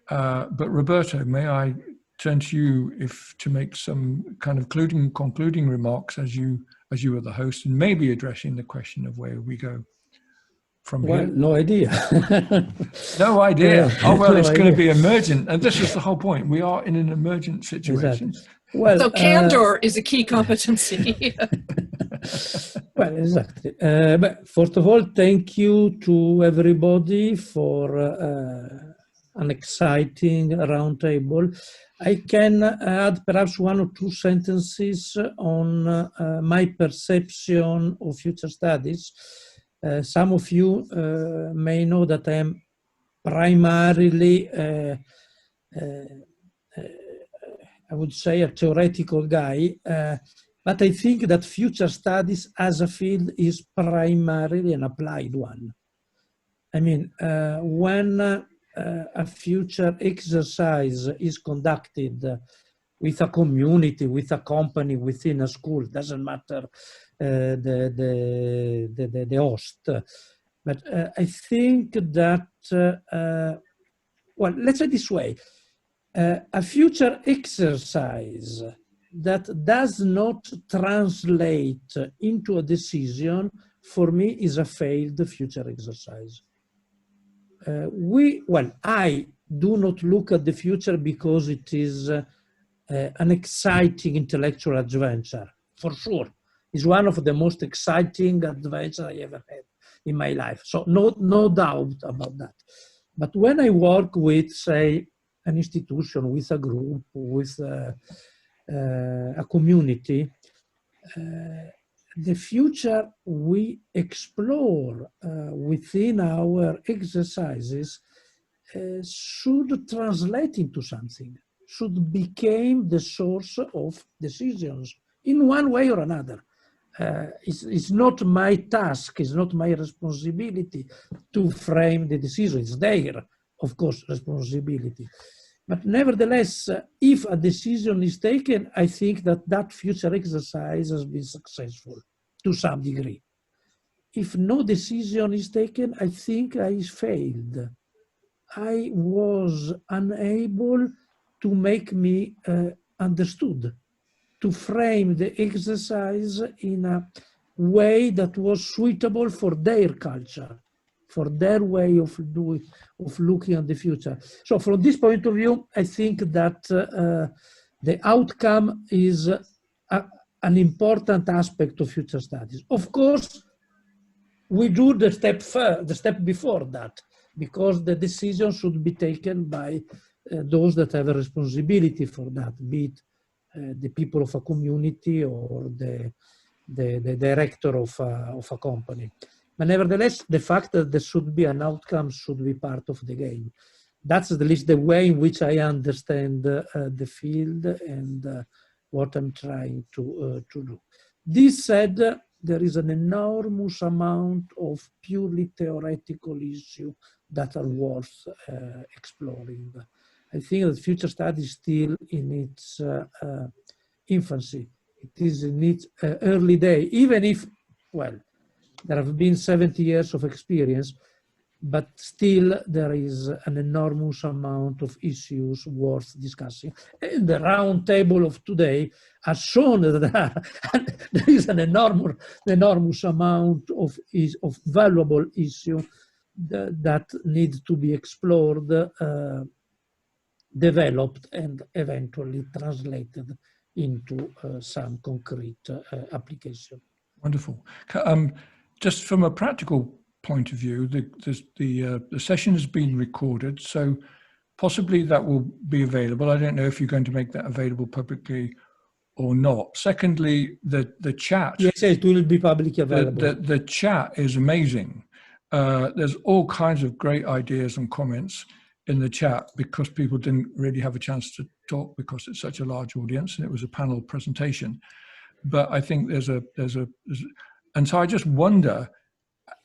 But Roberto, may I turn to you to make some kind of concluding remarks as you are the host, and maybe addressing the question of where we go. from Well, here? no idea. No idea. Oh, well, no it's going to idea. be emergent. And this is the whole point. We are in an emergent situation. Exactly. Well, So candor is a key competency. well, exactly. But first of all, thank you to everybody for an exciting roundtable. I can add perhaps one or two sentences on my perception of future studies. Some of you may know that I am primarily I would say a theoretical guy, but I think that future studies as a field is primarily an applied one. I mean, when a future exercise is conducted with a community, with a company, within a school, doesn't matter the host. But I think that, well, let's say this way, a future exercise that does not translate into a decision, for me, is a failed future exercise. I do not look at the future because it is an exciting intellectual adventure, for sure. It's one of the most exciting adventures I ever had in my life. So no doubt about that. But when I work with, say, an institution, with a group, with a community, the future we explore within our exercises should translate into something, should become the source of decisions in one way or another. It's not my task, it's not my responsibility to frame the decision. It's their, of course, responsibility. But nevertheless, if a decision is taken, I think that that future exercise has been successful to some degree. If no decision is taken, I think I failed. I was unable to make me understood, to frame the exercise in a way that was suitable for their culture, for their way of looking at the future. So from this point of view, I think that the outcome is an important aspect of future studies. Of course, we do the step before that, because the decision should be taken by those that have a responsibility for that, be it the people of a community or the director of a company. But nevertheless, the fact that there should be an outcome should be part of the game. That's at least the way in which I understand the field and what I'm trying to do. This said, there is an enormous amount of purely theoretical issues that are worth exploring. I think that future study is still in its infancy. It is in its early day, even if, well, there have been 70 years of experience, but still there is an enormous amount of issues worth discussing. And the round table of today has shown that there is an enormous amount of valuable issues that need to be explored, developed, and eventually translated into some concrete application. Wonderful. Just from a practical point of view, the session has been recorded, so possibly that will be available. I don't know if you're going to make that available publicly or not. Secondly, the chat. Yes, it will be publicly available. The chat is amazing. There's all kinds of great ideas and comments in the chat, because people didn't really have a chance to talk because it's such a large audience and it was a panel presentation. But I think and so I just wonder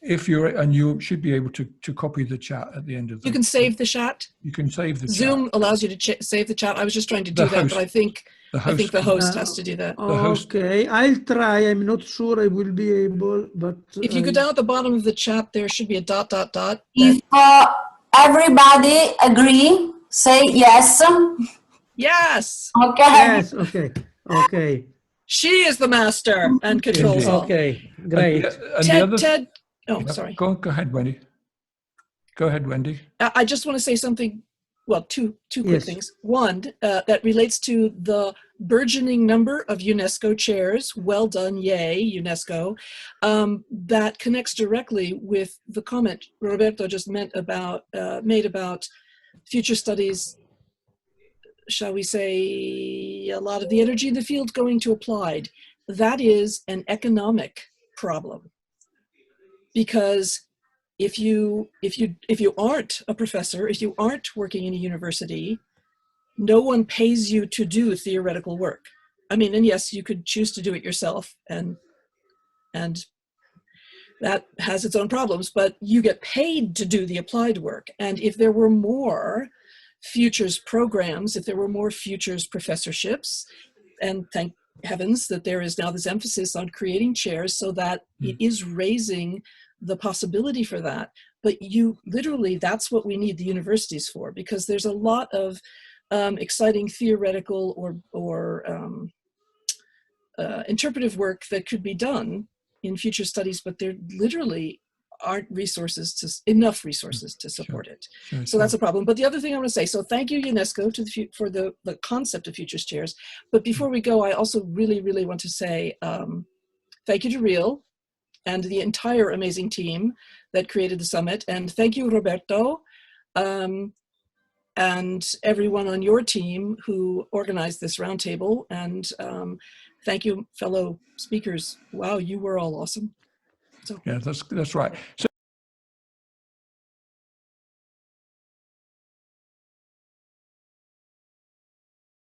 if you should be able to copy the chat at the end of the. You can save the chat. You can save the Zoom chat. allows you to save the chat. I was just trying to do that, but I think the host has to do that. Okay, I'll try. I'm not sure I will be able, but if you go down at the bottom of the chat, there should be a ... If everybody agree, say yes. Yes. Okay. Yes. Okay. She is the master and controls all. Okay, great. Ted, Oh, Yeah, sorry. Go ahead, Wendy. Go ahead, Wendy. I just want to say something, well, two quick Yes. things. One, that relates to the burgeoning number of UNESCO chairs. Well done, yay, UNESCO. That connects directly with the comment Roberto just made about future studies, shall we say, a lot of the energy in the field going to applied. That is an economic problem. Because if you aren't a professor, if you aren't working in a university, no one pays you to do theoretical work. I mean, and yes, you could choose to do it yourself, and that has its own problems, but you get paid to do the applied work. And if there were more futures programs, if there were more futures professorships, and thank heavens that there is now this emphasis on creating chairs so that it is raising the possibility for that. But you literally, that's what we need the universities for, because there's a lot of exciting theoretical or interpretive work that could be done in future studies, but there literally aren't enough resources to support it. So that's a problem. But the other thing I want to say, so thank you, UNESCO, for the concept of futures chairs. But before we go, I also really, really want to say thank you to Real and the entire amazing team that created the summit. And thank you, Roberto, and everyone on your team who organized this roundtable. And thank you, fellow speakers. Wow, you were all awesome. So. Yeah, that's right. So